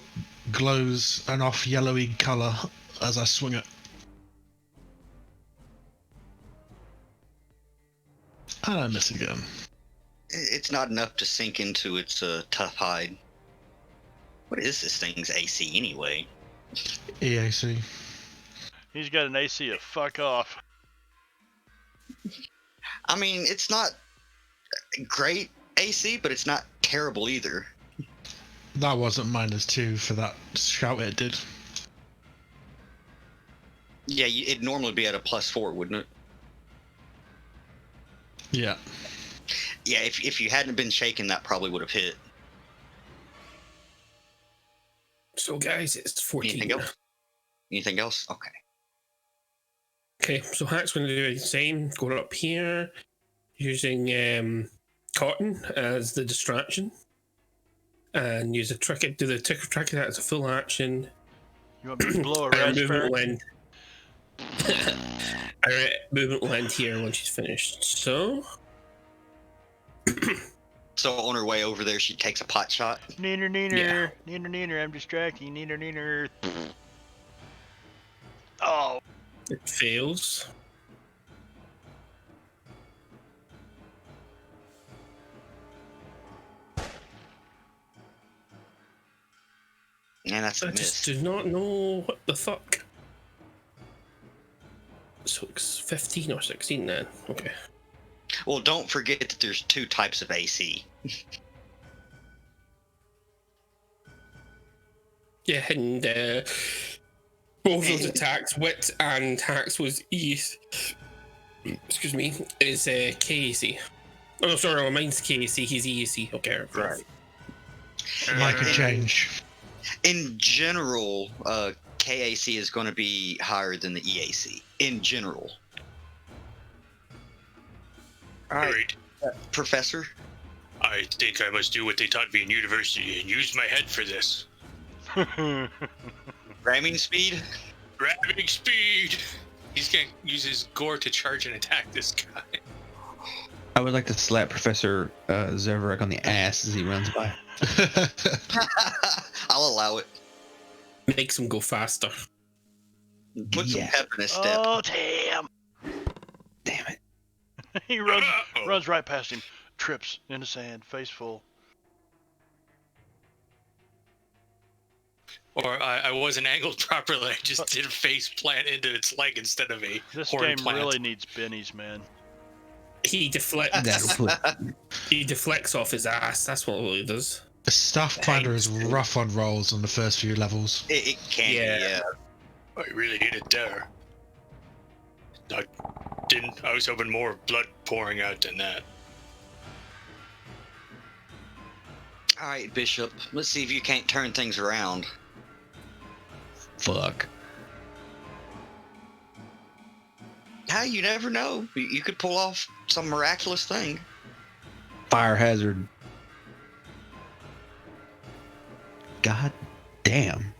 glows an off yellowy colour as I swing it. And I miss again. It's not enough to sink into its tough hide. What is this thing's AC anyway? EAC. He's got an AC of fuck off. I mean, it's not great AC, but it's not terrible either. That wasn't -2 for that shout it did. Yeah, it'd normally be at a +4, wouldn't it? Yeah. Yeah, if you hadn't been shaken, that probably would have hit. So, guys, it's 14. Anything else? Anything else? Okay. Okay, so Hack's going to do the same. Going up here, using Cotton as the distraction, and use a trick. Do the trick that as a full action. You want me to blow a And movement raspberry? will end. Movement will end here when she's finished. So, So on her way over there, she takes a pot shot. Neener, neener, Yeah. neener, neener, I'm distracting. Neener, neener. Oh, it fails. And that's a I miss. just do not know what the fuck. So it's 15 or 16 then. Okay. Well, don't forget that there's 2 types of AC. Yeah, and both those attacks, Wit and Hacks, was excuse me, is KAC. Oh, no, sorry, mine's KAC, he's EAC. Okay. Right. Might could change. In general, KAC is going to be higher than the EAC. In general. All right, Professor. I think I must do what they taught me in university and use my head for this. Ramming speed. Grabbing speed! He's gonna use his gore to charge and attack this guy. I would like to slap Professor Zerverek on the ass as he runs by. I'll allow it. Makes him go faster. Put some Yeah. pep in his step. Oh, damn. Damn it. He runs right past him, trips in the sand, face full. Or I wasn't angled properly. I just did a face plant into its leg instead of a This horn game plant. really needs bennies, man. He deflects. That'll put. He deflects off his ass. That's what he does. The Starfinder is rough on rolls on the first few levels. It can be, yeah. I really did it there. I was hoping more blood pouring out than that. All right, Bishop. Let's see if you can't turn things around. Fuck. Hey, you never know. You could pull off some miraculous thing. Fire hazard. God damn.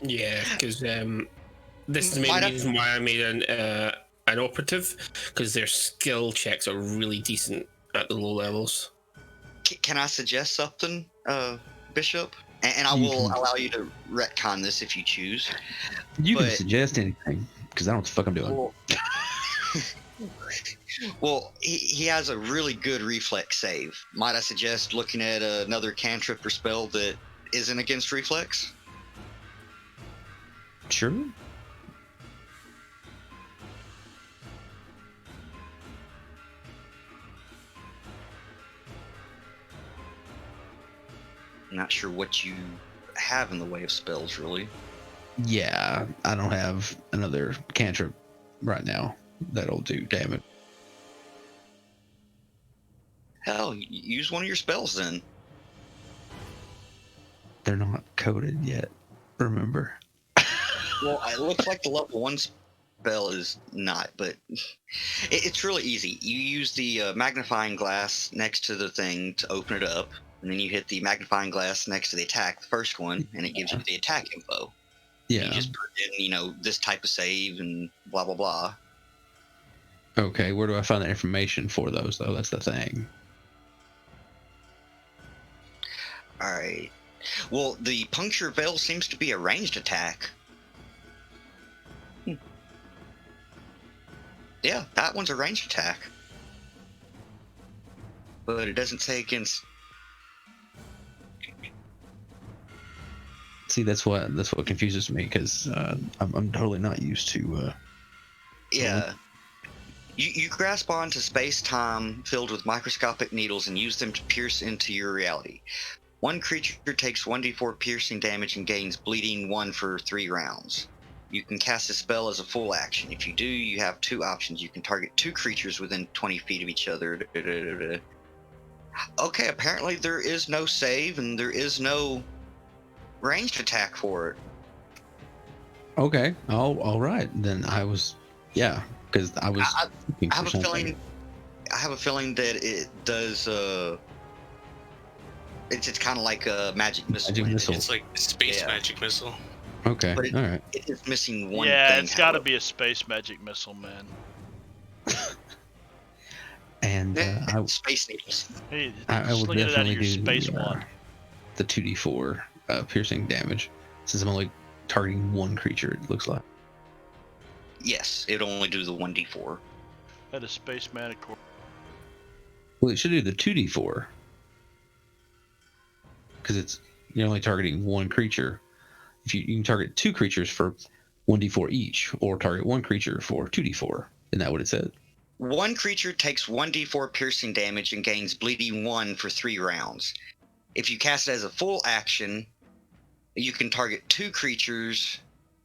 Yeah, because this is the Why main not- reason why I made an operative, because their skill checks are really decent at the low levels. Can I suggest something, Bishop? And I You will can- allow you to retcon this if you choose. You can But- suggest anything, because I don't know what the fuck I'm doing. Well, he has a really good reflex save. Might I suggest looking at another cantrip or spell that isn't against reflex? Sure. I'm not sure what you have in the way of spells, really. Yeah, I don't have another cantrip right now that'll do damage. Hell, use one of your spells then. They're not coded yet. Remember? Well, it looks like the level 1 spell is not, but it's really easy. You use the magnifying glass next to the thing to open it up, and then you hit the magnifying glass next to the attack, the first one, and it gives you the attack info. Yeah. You just put in, this type of save and blah, blah, blah. Okay, where do I find the information for those, though? That's the thing. All right. Well, the puncture veil seems to be a ranged attack. Yeah, that one's a ranged attack. But it doesn't say against. See, that's what confuses me, because I'm totally not used to. Yeah. You grasp onto space-time filled with microscopic needles and use them to pierce into your reality. One creature takes 1d4 piercing damage and gains bleeding 1 for 3 rounds. You can cast a spell as a full action. If you do, you have 2 options. You can target 2 creatures within 20 feet of each other. Okay, apparently there is no save and there is no ranged attack for it. Okay. Oh, all right. Then I was, yeah, because I was. looking I have for a something. feeling that it does. It's kind of like a magic missile. Magic missile. It's like space Yeah. magic missile. Okay. But All right. It is missing one Yeah, thing. it's got to however. be a space magic missile, man. And Space needles. Hey, I will sling it out of definitely your do space the, wand. the 2d4 piercing damage, since I'm only targeting one creature. It looks like. Yes, it'll only do the 1d4. That is space manicore. Well, it should do the 2d4, because you're only targeting one creature. If you can target 2 creatures for 1d4 each, or target 1 creature for 2d4. Isn't that what it said? One creature takes 1d4 piercing damage and gains bleeding 1 for 3 rounds. If you cast it as a full action, you can target 2 creatures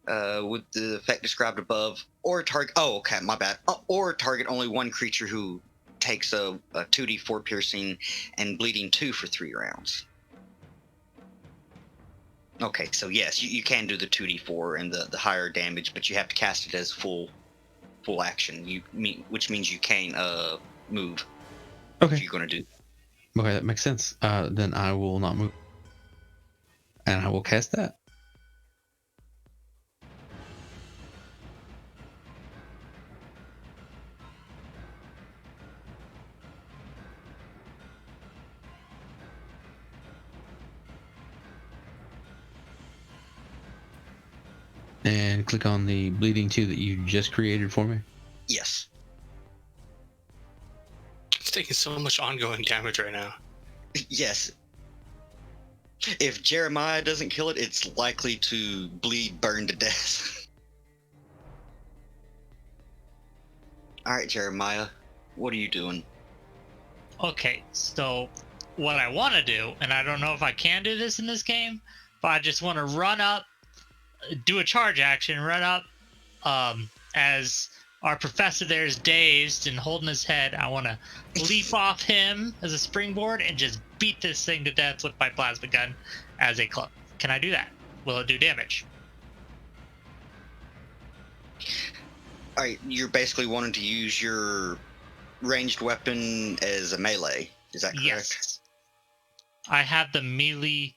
with the effect described above, or target. Oh, okay, my bad. Or target only 1 creature who takes a 2d4 piercing and bleeding 2 for 3 rounds. Okay, so yes, you can do the 2d4 and the higher damage, but you have to cast it as full action. Which means you can move. Okay. If you're going to do. Okay, that makes sense. Then I will not move. And I will cast that. And click on the bleeding 2 that you just created for me. Yes. It's taking so much ongoing damage right now. Yes. If Jeremiah doesn't kill it, it's likely to bleed, burn to death. All right, Jeremiah, what are you doing? Okay, so what I want to do, and I don't know if I can do this in this game, but I just want to run up, do a charge action, run up, as our professor there is dazed and holding his head. I want to leap off him as a springboard and just beat this thing to death with my plasma gun as a club. Can I do that? Will it do damage? All right, you're basically wanting to use your ranged weapon as a melee. Is that correct? Yes. I have the melee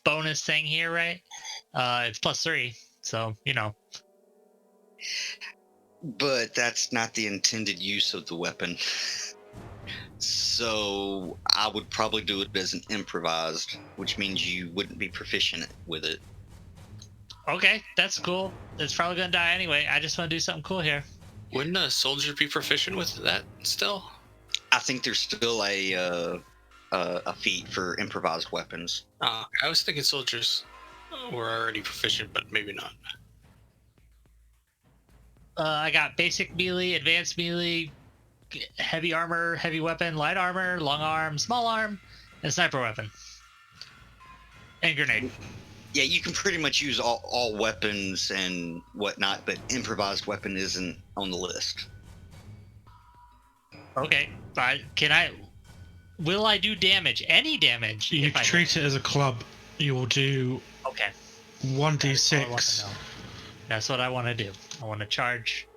bonus thing here, right? It's +3, so you know. But that's not the intended use of the weapon. So I would probably do it as an improvised, which means you wouldn't be proficient with it. Okay, that's cool. It's probably gonna die anyway. I just want to do something cool here. Wouldn't a soldier be proficient with that still? I think there's still a feat for improvised weapons. I was thinking soldiers were already proficient, but maybe not. I got basic melee, advanced melee, heavy armor, heavy weapon, light armor, long arm, small arm, and sniper weapon. And grenade. Yeah, you can pretty much use all weapons and whatnot, but improvised weapon isn't on the list. Okay, will I do damage? Any damage? You if I treat it as a club. You will do Okay. 1d6. That's what I want to do. I want to charge.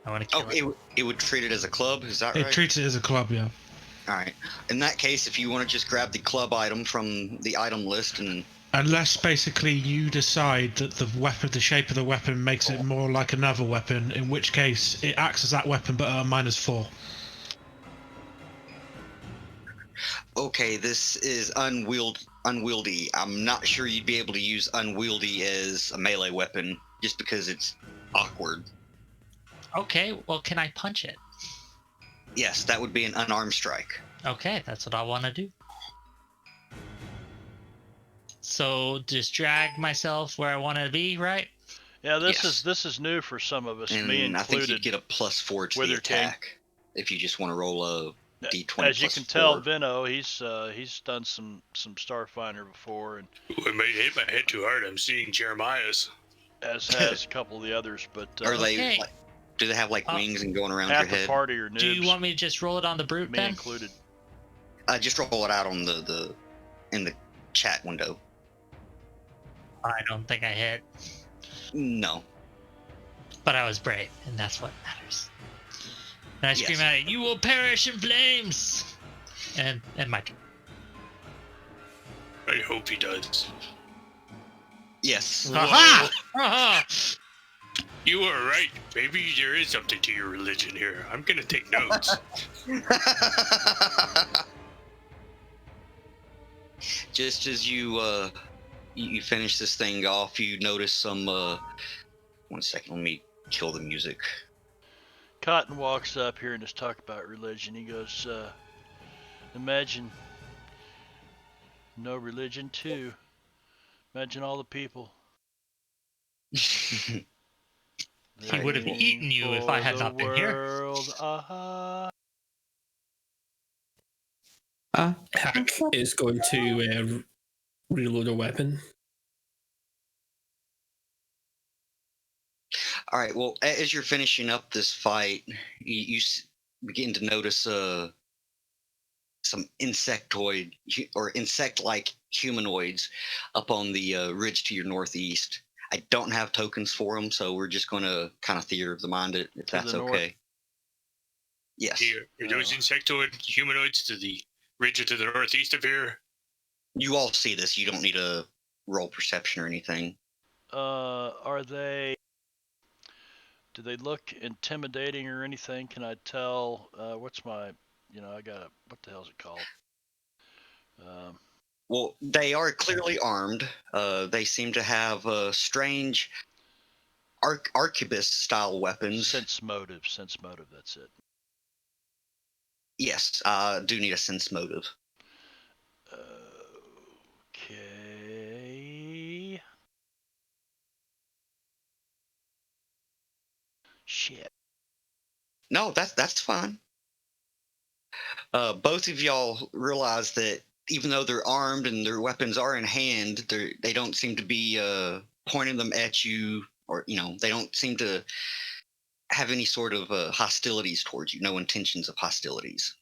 I want to kill it. It would treat it as a club, is that It right? treats it as a club, yeah. Alright. In that case, if you want to just grab the club item from the item list and... Unless basically you decide that the weapon, the shape of the weapon makes it more like another weapon, in which case it acts as that weapon but at a -4. Okay, this is unwieldy. I'm not sure you'd be able to use unwieldy as a melee weapon, just because it's awkward. Okay, well, can I punch it? Yes, that would be an unarmed strike. Okay, that's what I want to do. So just drag myself where I want to be, right? Yeah, Yes. this is new for some of us, And me I think included. you'd get a +4 to the Wither King. attack if you just want to roll a d20. As you plus can tell, 4. Veno, he's done some Starfinder before, and Ooh, I might hit my head too hard. I'm seeing Jeremiah's. as has a couple of the others. But Are they? Okay. Like, do they have like wings and going around half your the head? party are noobs, Do you want me to just roll it on the brute me then? included. Just roll it out on in the chat window. I don't think I hit, No. but I was brave, and that's what matters. And I scream Yes. at it, "You will perish in flames!" And my turn. I hope he does. Yes. Aha! Aha! You are right. Maybe there is something to your religion here. I'm gonna take notes. Just as you finish this thing off, you notice some. 1 second, let me kill the music. Cotton walks up here and just talk about religion. He goes, imagine no religion too. Imagine all the people. He would have eaten you if I had not been here. World, Hack is going to reload a weapon. All right. Well, as you're finishing up this fight, you begin to notice some insectoid or insect-like humanoids up on the ridge to your northeast. I don't have tokens for them, so we're just going to kind of theater of the mind it, if To the that's north. okay. Yes. Here, are those insectoid humanoids to the ridge to the northeast of here? You all see this. You don't need a roll perception or anything. Are they? Do they look intimidating or anything? Can I tell? What's my? I got a. What the hell is it called? Well, they are clearly armed. They seem to have strange arquebus-style weapons. Sense motive. Sense motive. That's it. Yes, do need a sense motive. Okay. Shit. No, that's fine. Both of y'all realize that even though they're armed and their weapons are in hand, they don't seem to be pointing them at you, or they don't seem to have any sort of hostilities towards you. No intentions of hostilities.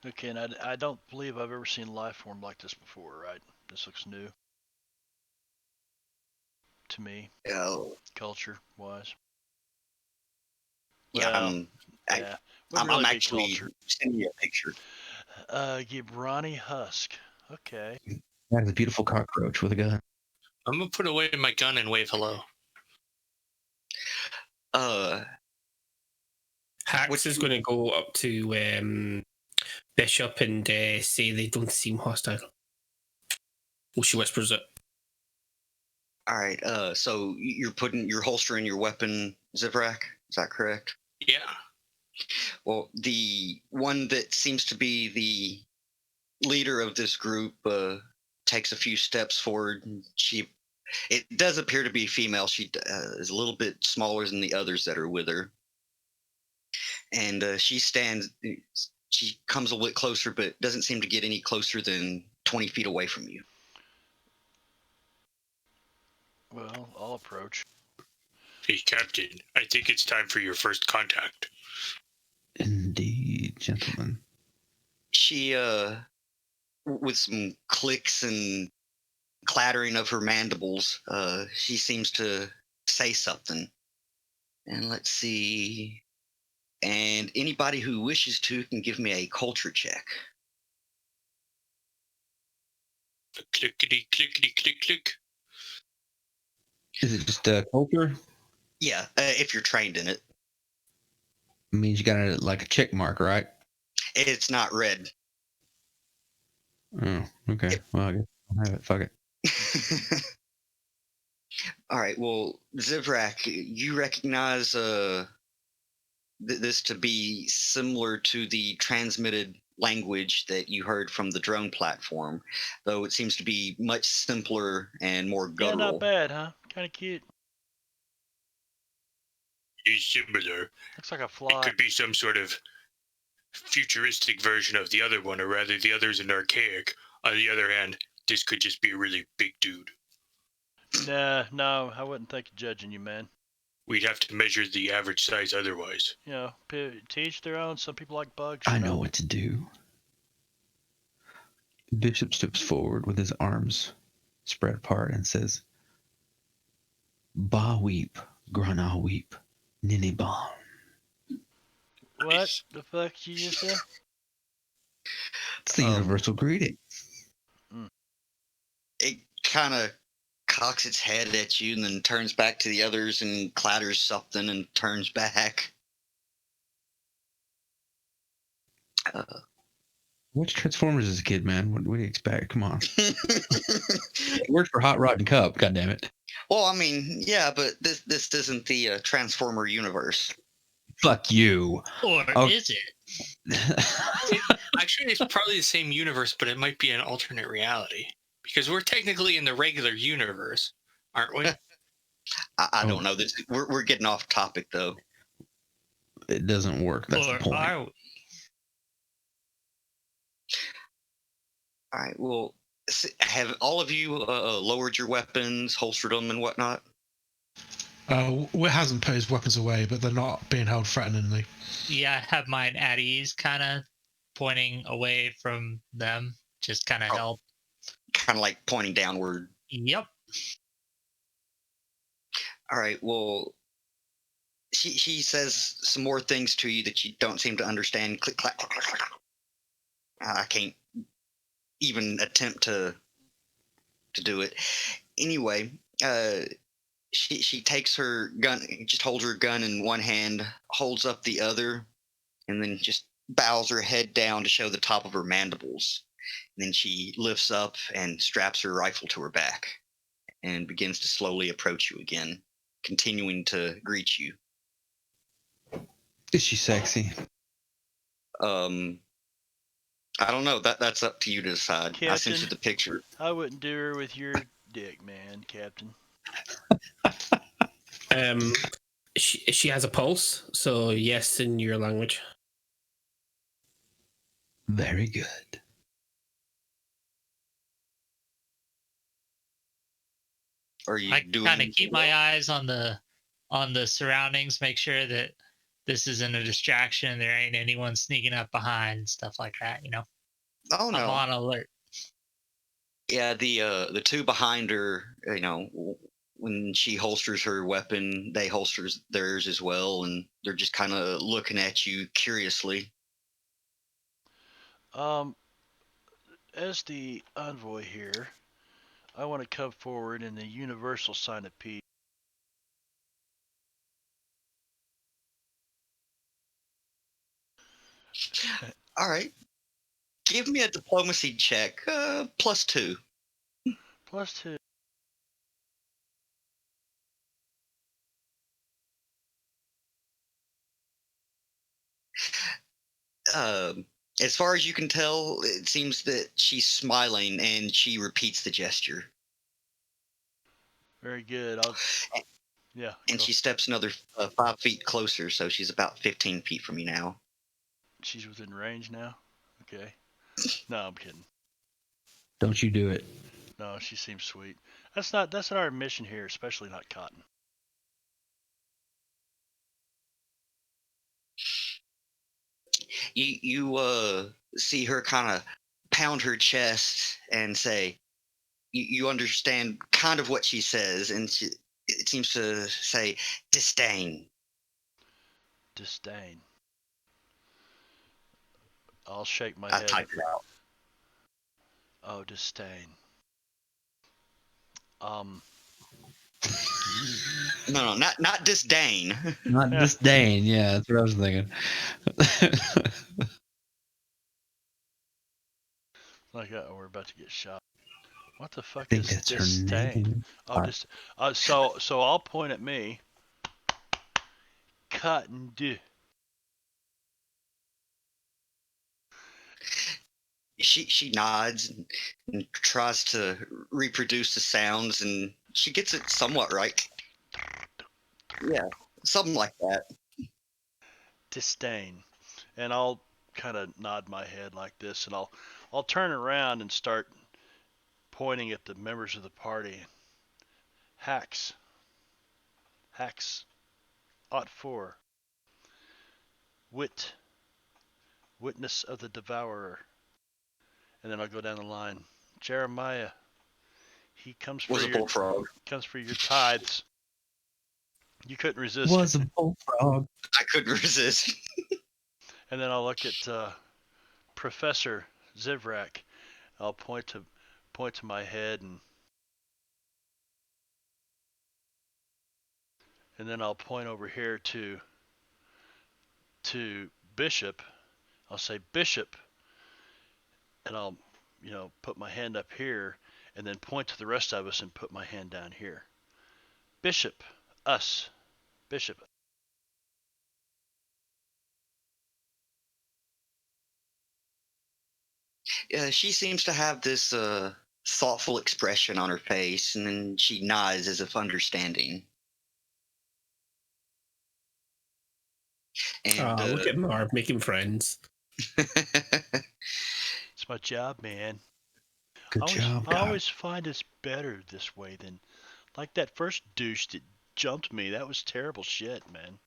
Okay, and I don't believe I've ever seen a life form like this before, right? This looks new to me, culture-wise. Yeah, Well, yeah. Would I'm really be actually culture. sending you a picture. Gibrani Husk. Okay. That is a beautiful cockroach with a gun. I'm gonna put away my gun and wave hello. Hax is going to go up to Bishop and say they don't seem hostile. Well, she whispers it. All right. So you're holstering your weapon, Zivrak. Is that correct? Yeah. Well, the one that seems to be the leader of this group takes a few steps forward. It does appear to be female. She is a little bit smaller than the others that are with her, and she comes a little bit closer, but doesn't seem to get any closer than 20 feet away from you. Well, I'll approach. Hey, Captain, I think it's time for your first contact. Indeed, gentlemen. She, with some clicks and clattering of her mandibles, she seems to say something. And let's see. And anybody who wishes to can give me a culture check. Clickety, clickety, click, click. Is it just a culture? Yeah, if you're trained in it. Means you got like a check mark, right? It's not red. Oh, okay. Well, I guess I don't have it. Fuck it. All right. Well, Zivrak, you recognize this to be similar to the transmitted language that you heard from the drone platform, though it seems to be much simpler and more Yeah, guttural. not bad, huh? Kind of cute. It's similar. Looks like a It fly. could be some sort of futuristic version of the other one, or rather the other's an archaic. On the other hand, this could just be a really big dude. Nah, no, I wouldn't think of judging you, man. We'd have to measure the average size otherwise. To each their own. Some people like bugs. I know what to do. Bishop steps forward with his arms spread apart and says, Ba weep, grana weep, nini ba. What the fuck did you just say? It's the universal greeting. It kind of cocks its head at you and then turns back to the others and clatters something and turns back. Watch Transformers as a kid, man. What do you expect? Come on. It worked for Hot Rod and Cup, goddammit. Well, I mean, yeah, but this isn't the Transformer universe. Fuck you. Or is it? Actually, it's probably the same universe, but it might be an alternate reality. Because we're technically in the regular universe, aren't we? I don't know. We're getting off topic, though. It doesn't work. That's the Or point. are we? All right. Well, have all of you lowered your weapons, holstered them, and whatnot? It hasn't put his weapons away, but they're not being held threateningly. Yeah, I have mine at ease, kind of pointing away from them. Just kind of help. Kind of like pointing downward. Yep. All right. Well, she says some more things to you that you don't seem to understand. Click, clack, clack, clack, clack. I can't even attempt to do it. Anyway, she takes her gun, just holds her gun in one hand, holds up the other, and then just bows her head down to show the top of her mandibles. And then she lifts up and straps her rifle to her back and begins to slowly approach you again, continuing to greet you. Is she sexy? I don't know. That's up to you to decide. I sent Captain. you the picture. I wouldn't do her with your dick, man, Captain. She has a pulse, so yes in your language. Very good. Are you I doing? kind of keep my eyes on the surroundings, make sure that this isn't a distraction. There ain't anyone sneaking up behind, stuff like that. You know, Oh I'm no. on alert. Yeah, the two behind her, when she holsters her weapon, they holster theirs as well, and they're just kind of looking at you curiously. As the envoy here, I want to come forward in the universal sign of peace. All right, give me a diplomacy check, +2. +2. As far as you can tell, it seems that she's smiling and she repeats the gesture. Very good. Yeah. And go. she steps another 5 feet closer, so she's about 15 feet from you now. She's within range now? Okay. No, I'm kidding. Don't you do it. No, she seems sweet. That's not our mission here, especially not Cotton. You see her kind of pound her chest and say, you understand kind of what she says, and it seems to say disdain. Disdain. I'll shake my I head. typed it out. Oh, disdain. No, not disdain. Not disdain. Yeah, that's what I was thinking. Like, we're about to get shot. What the fuck I think is that's her disdain? name. Oh, so I'll point at me. Cotton do. She nods and tries to reproduce the sounds, and she gets it somewhat right. Yeah, something like that. Disdain. And I'll kind of nod my head like this, and I'll turn around and start pointing at the members of the party. Hacks. Ought for. Witness of the devourer. And then I'll go down the line. Jeremiah. He comes for Was a bullfrog. your tithes. You couldn't resist. Was a bullfrog. I couldn't resist. And then I'll look at Professor Zivrak. I'll point to my head, and then I'll point over here to Bishop. I'll say Bishop, and I'll put my hand up here, and then point to the rest of us and put my hand down here. Bishop, us, Bishop. She seems to have this thoughtful expression on her face, and then she nods as if understanding. And Look at Marv making friends. It's my job, man. Good job, I Doc. always find it's better this way than like that first douche that jumped me. That was terrible shit, man.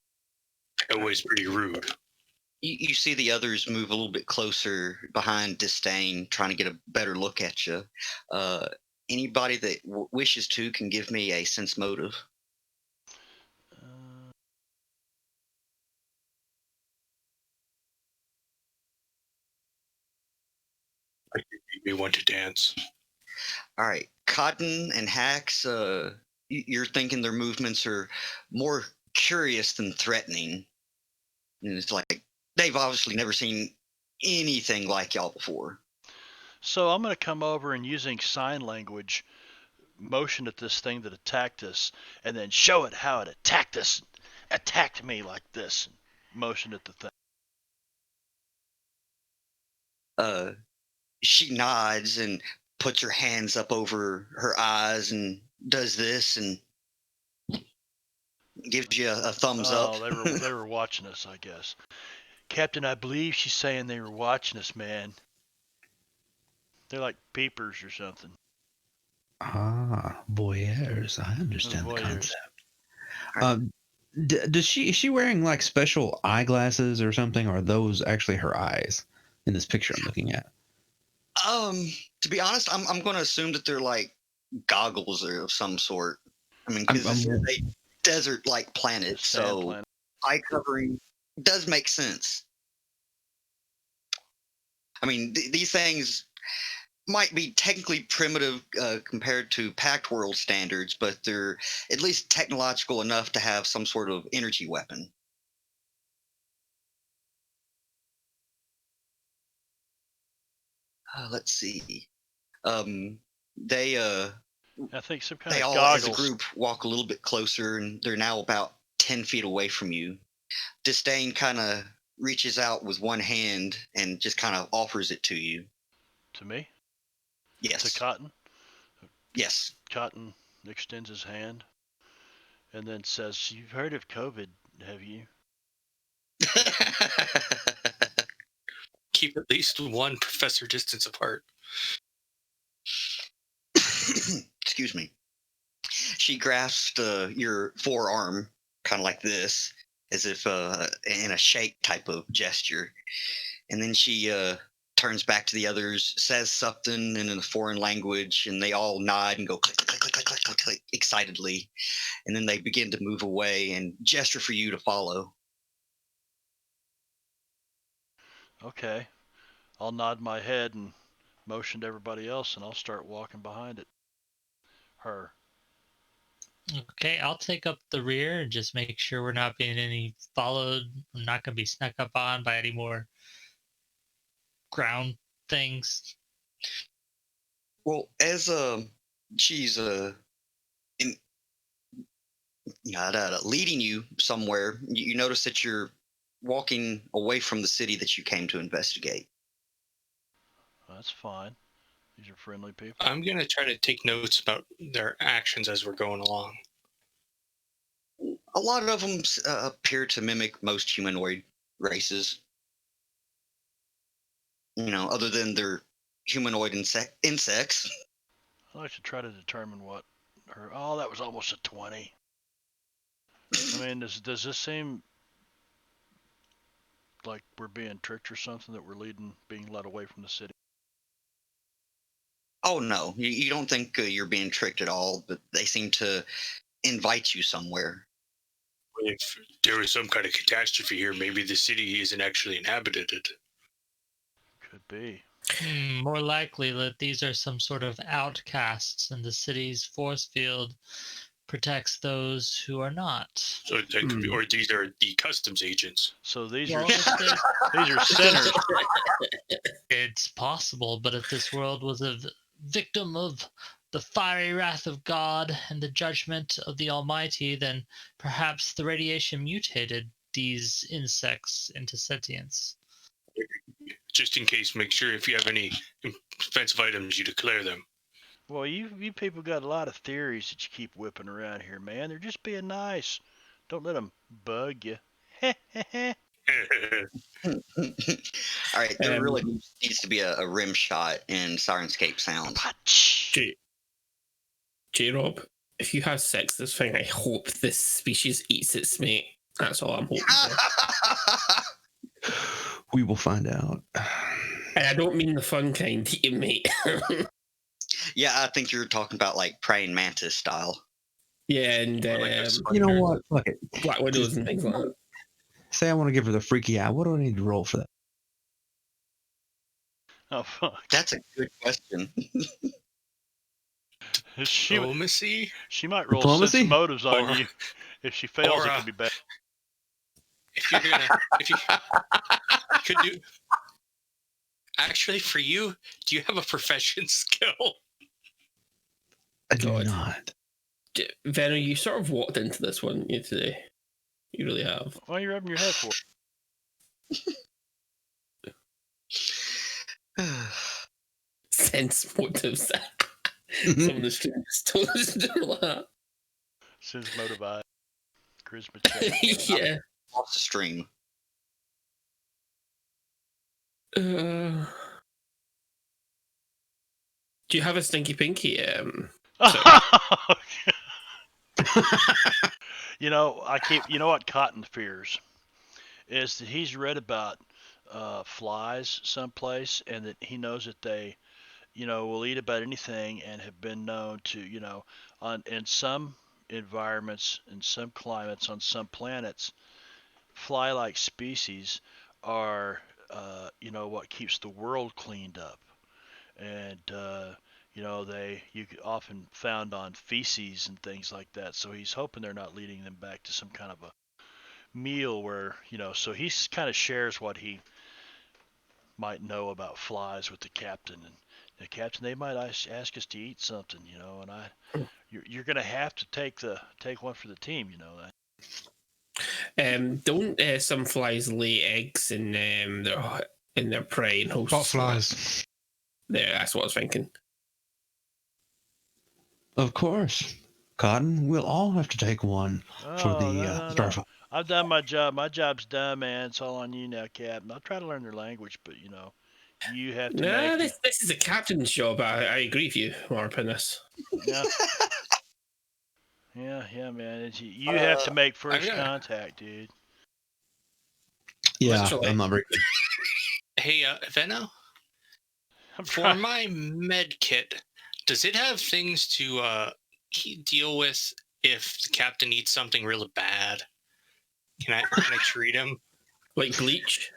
Always pretty rude. you see the others move a little bit closer behind Disdain, trying to get a better look at you. Anybody that wishes to can give me a sense motive. Give me one to dance. All right, Cotton and Hacks. You're thinking their movements are more curious than threatening, and it's like they've obviously never seen anything like y'all before. So I'm going to come over and using sign language, motion at this thing that attacked us, and then show it how it attacked me like this, and motion at the thing. She nods and puts her hands up over her eyes and does this and gives you a thumbs up. Oh, they were watching us, I guess. Captain, I believe she's saying they were watching us, man. They're like peepers or something. Ah, voyeurs. I understand the Voyeurs. concept. Is she wearing like special eyeglasses or something, or are those actually her eyes in this picture I'm looking at? To be honest, I'm going to assume that they're like goggles or of some sort. I mean, because it's a desert-like planet, so planet. eye covering does make sense. I mean, these things might be technically primitive compared to Pact World standards, but they're at least technological enough to have some sort of energy weapon. Let's see. They I think some kind they of all, goggles. as a group, walk a little bit closer, and they're now about 10 feet away from you. Disdain kind of reaches out with one hand and just kind of offers it to you. To me? Yes. To Cotton? Yes. Cotton extends his hand and then says, "You've heard of COVID, have you?" Keep at least one professor distance apart. Excuse me. She grasped your forearm, kind of like this, as if in a shake type of gesture. And then she turns back to the others, says something in a foreign language, and they all nod and go click, click, click, click, click, click, click, excitedly. And then they begin to move away and gesture for you to follow. Okay. I'll nod my head and motion to everybody else, and I'll start walking behind it. Her. Okay, I'll take up the rear and just make sure we're not being followed. I'm not going to be snuck up on by any more ground things. Well, as she's leading you somewhere, you notice that you're walking away from the city that you came to investigate. That's fine. These are friendly people. I'm going to try to take notes about their actions as we're going along. A lot of them appear to mimic most humanoid races. You know, other than their humanoid insects. I'd like to try to determine what her... Oh, that was almost a 20. I mean, does this seem like we're being tricked or something, that we're being led away from the city? Oh, no. You don't think you're being tricked at all, but they seem to invite you somewhere. If there was some kind of catastrophe here, maybe the city isn't actually inhabited. Could be. More likely that these are some sort of outcasts, and the city's force field protects those who are not. So that could be, or these are the customs agents. So these Well, these are sinners. It's possible, but if this world was a victim of the fiery wrath of God and the judgment of the Almighty, then perhaps the radiation mutated these insects into sentience. Just in case, make sure if you have any offensive items, you declare them. Well, you people got a lot of theories that you keep whipping around here, man. They're just being nice. Don't let them bug you. All right, there really needs to be a rim shot in Sirenscape sound. J-Rob, if you have sex this thing, I hope this species eats its mate. That's all I'm hoping for. We will find out. And I don't mean the fun kind, eating mate. Yeah, I think you're talking about like praying mantis style. Yeah, and You know what? Fuck it. Black widows and things like that. Say I want to give her the freaky eye. What do I need to roll for that? Oh fuck. That's a good question. She Diplomacy? she might roll Diplomacy? sense motives on Or- you. If she fails, or, it could be bad. If you could do. Actually, for you, do you have a profession skill? I do God. not. Venner, you sort of walked into this one today. You really have. Why are you rubbing your head for? Sense motives. Some of the students told us to do that. Sense motivi. Charisma check. Yeah. Off the stream. Do you have a stinky pinky? You know, you know what Cotton fears is that he's read about flies someplace, and that he knows that they, will eat about anything, and have been known to, in some environments, in some climates, on some planets, fly-like species are, what keeps the world cleaned up, and you often found on feces and things like that. So he's hoping they're not leading them back to some kind of a meal where, so he kind of shares what he might know about flies with the captain. And the captain, they might ask us to eat something, and you're going to have to take one for the team, Don't some flies lay eggs in their prey and hosts? Botflies. There, that's what I was thinking. Of course. Cotton, we'll all have to take one for the Starfinder. I've done my job. My job's done, man. It's all on you now, Captain. I'll try to learn their language, but you have to make this is a captain's job. I agree with you, Marpinus. Yeah. Yeah, man. You have to make first contact, dude. Yeah, Literally. I'm not very good. Hey, Venno, I'm for trying. my med kit, does it have things to deal with if the captain eats something really bad? Can I treat him? Like bleach?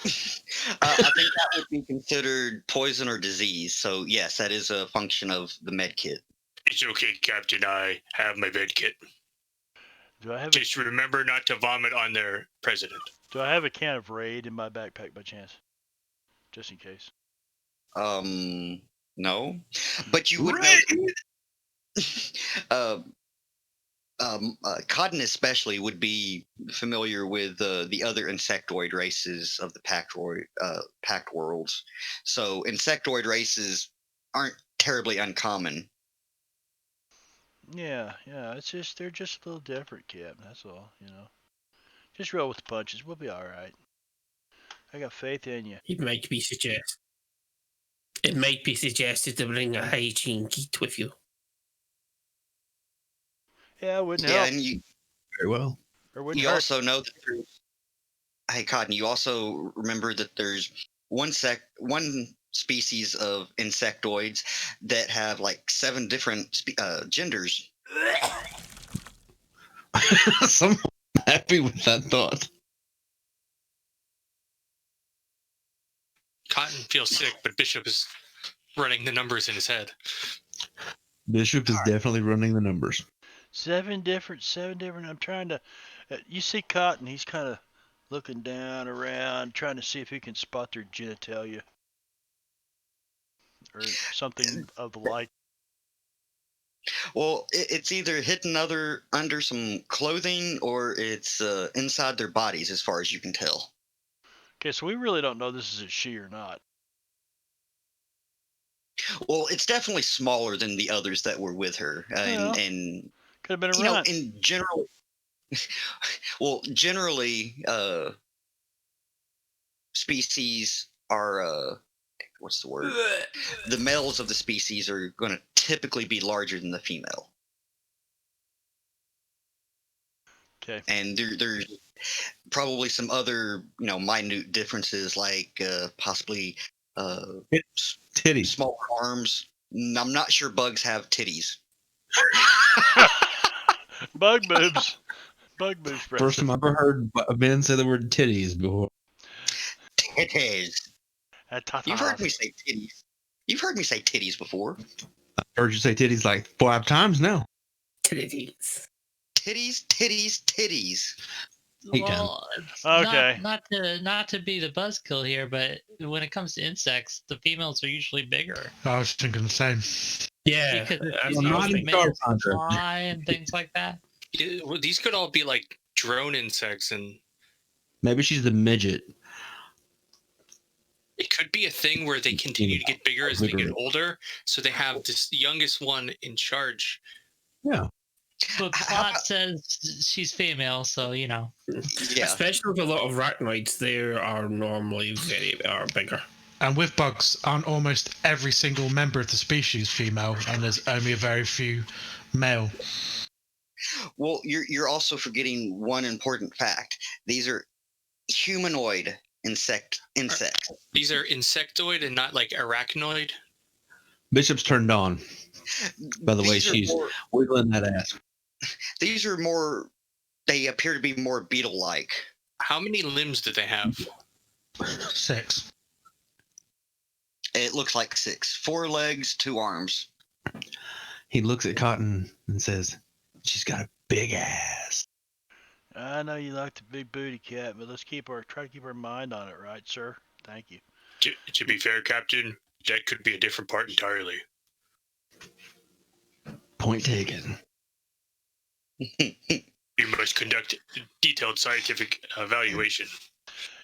I think that would be considered poison or disease. So yes, that is a function of the med kit. It's okay, Captain. I have my med kit. Do I have Just remember not to vomit on their president. Do I have a can of Raid in my backpack by chance? Just in case. No, but you would know. Cotton especially would be familiar with the other insectoid races of the packed worlds. So insectoid races aren't terribly uncommon. Yeah. It's just they're just a little different, Captain. That's all. Just roll with the punches. We'll be all right. I got faith in you. It might be suggested to bring a hygiene kit with you. Yeah, it wouldn't Yeah, help. and you Very well. Or wouldn't you hurt. also know that there's. Hey, Cotton, you also remember that there's one species of insectoids that have like 7 different genders. So I'm happy with that thought. Cotton feels sick, but Bishop is running the numbers in his head. Bishop is definitely running the numbers. 7 different. I'm trying to. You see Cotton? He's kind of looking down around, trying to see if he can spot their genitalia or something of the like. Well, it's either hidden under some clothing or it's inside their bodies, as far as you can tell. Okay, so we really don't know this is a she or not. Well, it's definitely smaller than the others that were with her, Well, and Could have been a you know, runt. in general, generally, species are what's the word? The males of the species are going to typically be larger than the female. Okay. And there's probably some other, minute differences, like possibly Titties. small arms. I'm not sure bugs have titties. Bug boobs. First time I've ever heard Ben say the word titties before. Titties. You've heard me say titties. You've heard me say titties before. Heard you say titties like 5 times now. Titties. Titties, titties, titties. 8 times. Well, it's Okay. not to be the buzzkill here, but when it comes to insects, the females are usually bigger I was thinking the same. Yeah. because that's Well, what I was not in thinking. males Starfinder. fly and things like that. Yeah, well, these could all be like drone insects, and Maybe she's the midget. it could be a thing where they continue to get bigger as they get older. So they have this youngest one in charge. Yeah. But How plot about- says she's female, so you know. Yeah. Especially with a lot of arachnoids, they are normally are bigger. And with bugs, aren't almost every single member of the species female, and there's only a very few male. Well, you're also forgetting one important fact. These are humanoid insects. These are insectoid and not like arachnoid. Bishop's turned on. By the way, These are she's more- wiggling that ass. These are more. They appear to be more beetle-like. How many limbs do they have? 6. It looks like 6. 4 legs, 2 arms. He looks at Cotton and says, "She's got a big ass." I know you like the big booty cat, but let's try to keep our mind on it, right, sir? Thank you. To be fair, Captain, that could be a different part entirely. Point taken. We must conduct detailed scientific evaluation.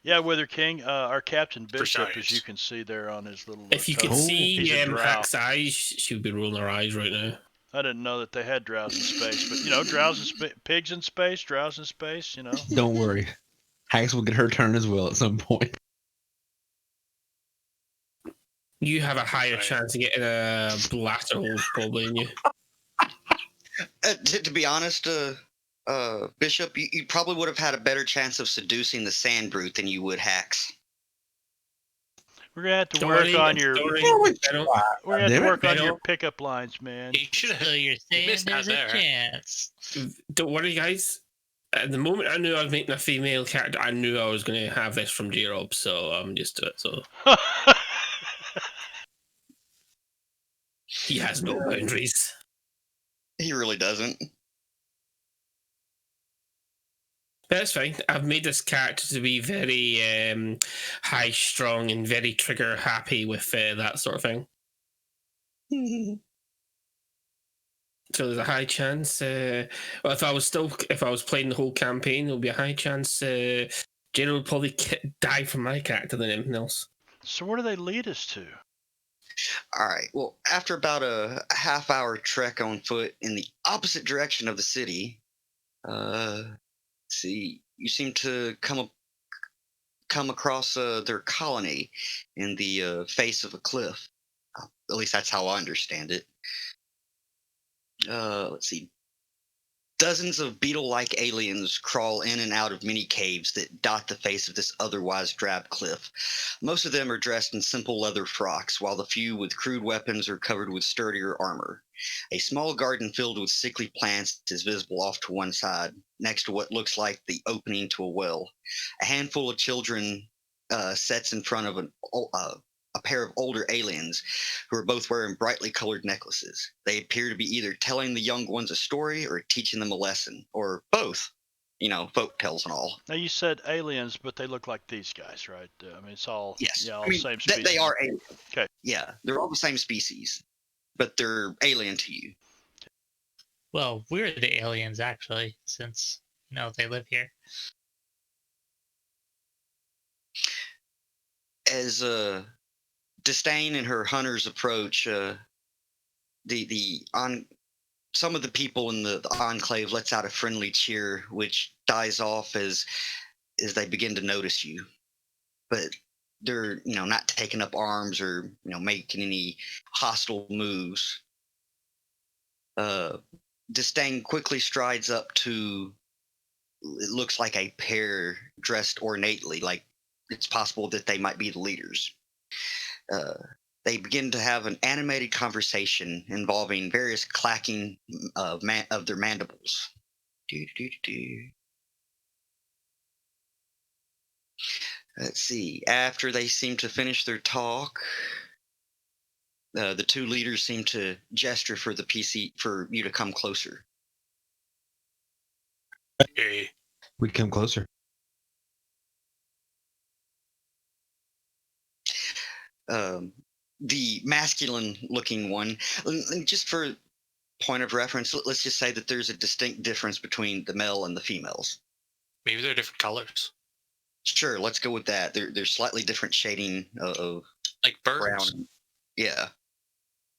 Yeah, Wither King, our Captain Bishop, as science. you can see there on his little. If you could coat, see he's a drow. Hack's eyes, she would be rolling her eyes right now. I didn't know that they had drows in space, but pigs in space, drows in space, Don't worry. Hax will get her turn as well at some point. You have a higher Right. chance of getting a blaster hole probably in you. To be honest, Bishop, you probably would have had a better chance of seducing the sand brute than you would Hax. We're gonna have to Don't work worry, on your. don't worry. I don't- We're gonna have Damn to it, work on your Beto. pickup lines, man. You should have. So you're saying missed out there's a there. chance. Don't worry, guys. At the moment I knew I was making a female character, I knew I was going to have this from J-Rob, so I'm used to it. So he has no boundaries. He really doesn't. That's fine. I've made this character to be very high strung and very trigger happy with that sort of thing. So there's a high chance. Well, if I was playing the whole campaign, there'll be a high chance Jada would probably die from my character than anything else. So where do they lead us to? All right. Well, after about a half-hour trek on foot in the opposite direction of the city, see, you seem to come across their colony in the face of a cliff. At least that's how I understand it. Let's see. Dozens of beetle-like aliens crawl in and out of many caves that dot the face of this otherwise drab cliff. Most of them are dressed in simple leather frocks, while the few with crude weapons are covered with sturdier armor. A small garden filled with sickly plants is visible off to one side, next to what looks like the opening to a well. A handful of children sets in front of a pair of older aliens who are both wearing brightly colored necklaces. They appear to be either telling the young ones a story or teaching them a lesson, or both. Folk tales and all. Now you said aliens, but they look like these guys, right? I mean, it's all Yes. all I mean, same species. they are aliens. Okay. Yeah, they're all the same species, but they're alien to you. Well, we're the aliens actually, since they live here. As Disdain and her hunters approach, some of the people in the enclave lets out a friendly cheer, which dies off as they begin to notice you. But they're not taking up arms or making any hostile moves. Disdain quickly strides up to, it looks like a pair dressed ornately, like it's possible that they might be the leaders. They begin to have an animated conversation involving various clacking of their mandibles. Let's see. After they seem to finish their talk, the two leaders seem to gesture for the PC for you to come closer. Hey, We come closer. The masculine-looking one, just for point of reference, let's just say that there's a distinct difference between the male and the females. maybe they're different colors, Sure, let's go with that. There's slightly different shading of like birds. brown. Yeah.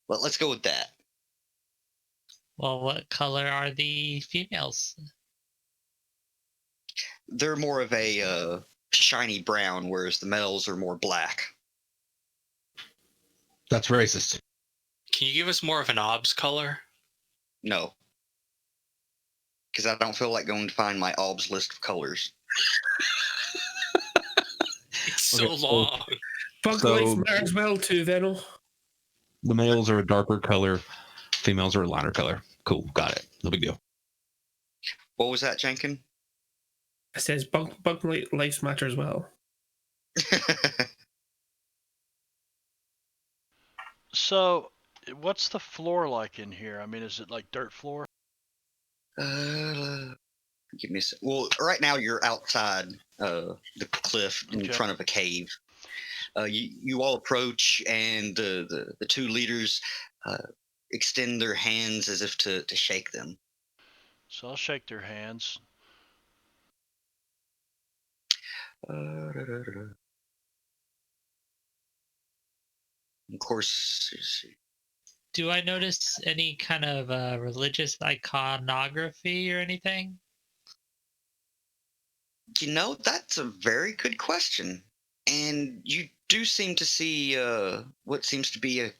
Well, let's go with that. Well, what color are the females? They're more of a shiny brown, whereas the males are more black. That's racist. Can you give us more of an obs color? No. Because I don't feel like going to find my OBS list of colors. It's so Okay, so- long. Bug So- life matters well too, Venal. The males are a darker color. Females are a lighter color. Cool. Got it. No big deal. What was that, Jenkin? It says bug life matter as well. So, what's the floor like in here? I mean, is it like dirt floor? Give me a sec. Well, right now you're outside the cliff in Okay. front of a cave. You all approach, and the two leaders extend their hands as if to shake them. So I'll shake their hands. Of course, Do I notice any kind of religious iconography or anything? that's a very good question. And you do seem to see what seems to be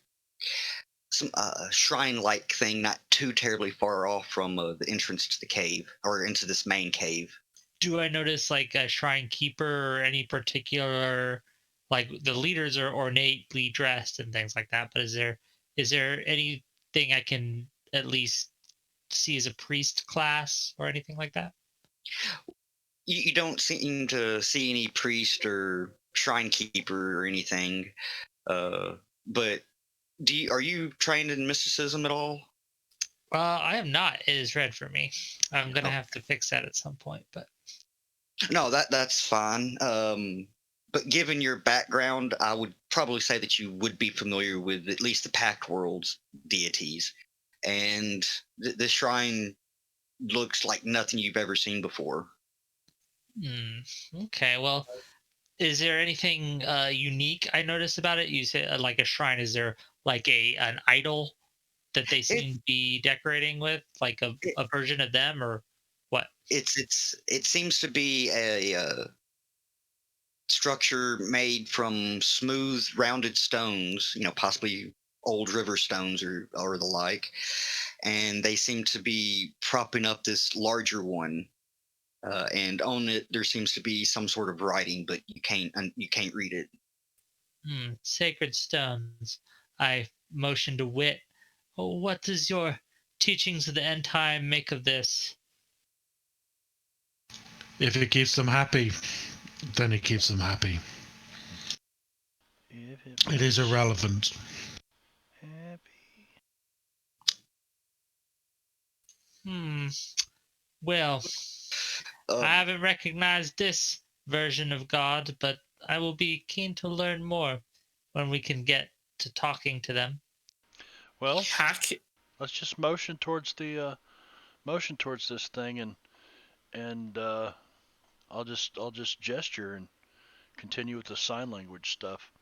some shrine-like thing not too terribly far off from the entrance to the cave, or into this main cave. Do I notice like a shrine keeper or any particular, like the leaders are ornately dressed and things like that, but is there anything I can at least see as a priest class or anything like that? You don't seem to see any priest or shrine keeper or anything, but are you trained in mysticism at all? I am not. It is red for me. I'm gonna Oh. have to fix that at some point, but No, that's fine. But given your background, I would probably say that you would be familiar with at least the Pact World's deities, and the shrine looks like nothing you've ever seen before. Okay. Well, is there anything unique I noticed about it? You said like a shrine. Is there like an idol that they seem to be decorating with, like a version of them, or what? It seems to be a structure made from smooth, rounded stones, possibly old river stones or the like, and they seem to be propping up this larger one. And on it, there seems to be some sort of writing, but you can't read it. Sacred stones. I motion to Wit. Oh, what does your teachings of the end time make of this? If it keeps them happy, then it keeps them happy. If It is makes irrelevant. happy. Well, Um, I haven't recognized this version of God, but I will be keen to learn more when we can get to talking to them. Well, Hack. let's just motion towards this thing, and I'll just gesture and continue with the sign language stuff.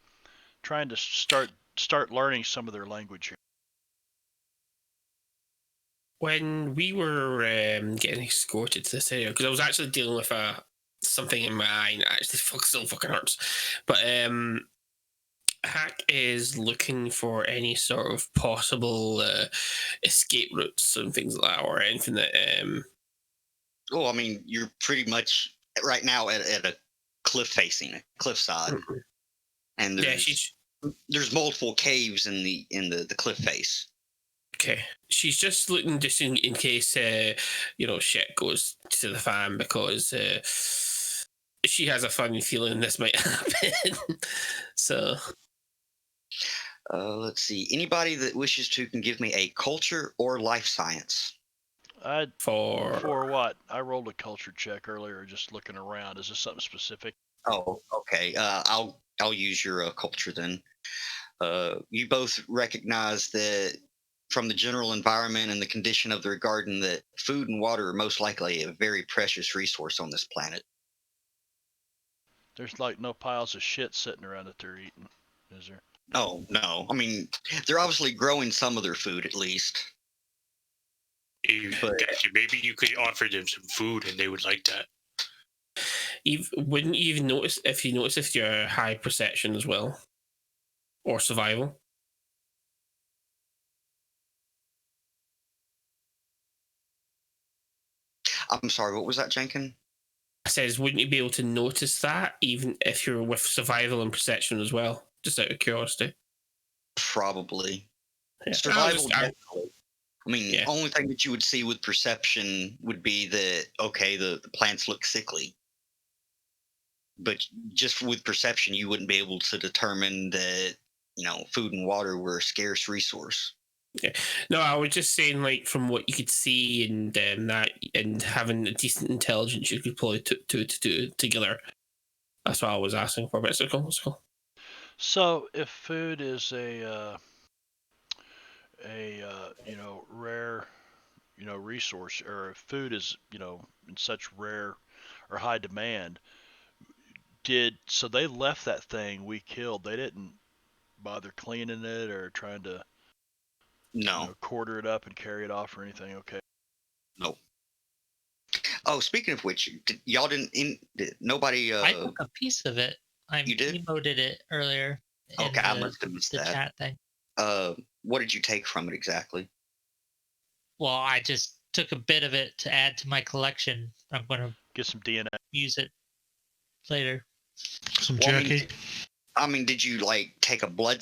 Trying to start learning some of their language here. When we were getting escorted to this area, because I was actually dealing with something in my eye and it actually still fucking hurts. But Hack is looking for any sort of possible escape routes and things like that, or anything that. I mean, you're pretty much right now at a cliffside, and Yeah, there's multiple caves in the cliff face. okay. She's just looking just in case shit goes to the fan, because she has a funny feeling this might happen. So Let's see. Anybody that wishes to can give me a culture or life science. For what? I rolled a culture check earlier, just looking around. Is this something specific? Oh, okay. I'll use your culture then. You both recognize that from the general environment and the condition of the garden that food and water are most likely a very precious resource on this planet. There's like no piles of shit sitting around that they're eating, is there? Oh no! I mean, they're obviously growing some of their food at least. But- Gotcha. Maybe you could offer them some food and they would like that. wouldn't you even notice if you're high perception as well, or survival? I'm sorry, what was that, Jenkin? I says, wouldn't you be able to notice that even if you're with survival and perception as well? Just out of curiosity. Probably. Yeah. Survival, definitely. I mean, Yeah. only thing that you would see with perception would be that, okay, the plants look sickly. But just with perception, you wouldn't be able to determine that, food and water were a scarce resource. Yeah. No, I was just saying, like, from what you could see and that, and having a decent intelligence, you could probably two together. That's what I was asking for. But it's cool. It's cool. So if food is a rare resource, or if food is in such rare or high demand, so they left that thing we killed. They didn't bother cleaning it or trying to No. quarter it up and carry it off or anything. Okay. No. Oh, speaking of which, y'all nobody. I took a piece of it. I You did? emoted it earlier. Okay, I must have missed the that. chat thing. What did you take from it exactly? Well, I just took a bit of it to add to my collection. I'm going to Get some DNA. use it later. Some Well, jerky. I mean, did you like take a blood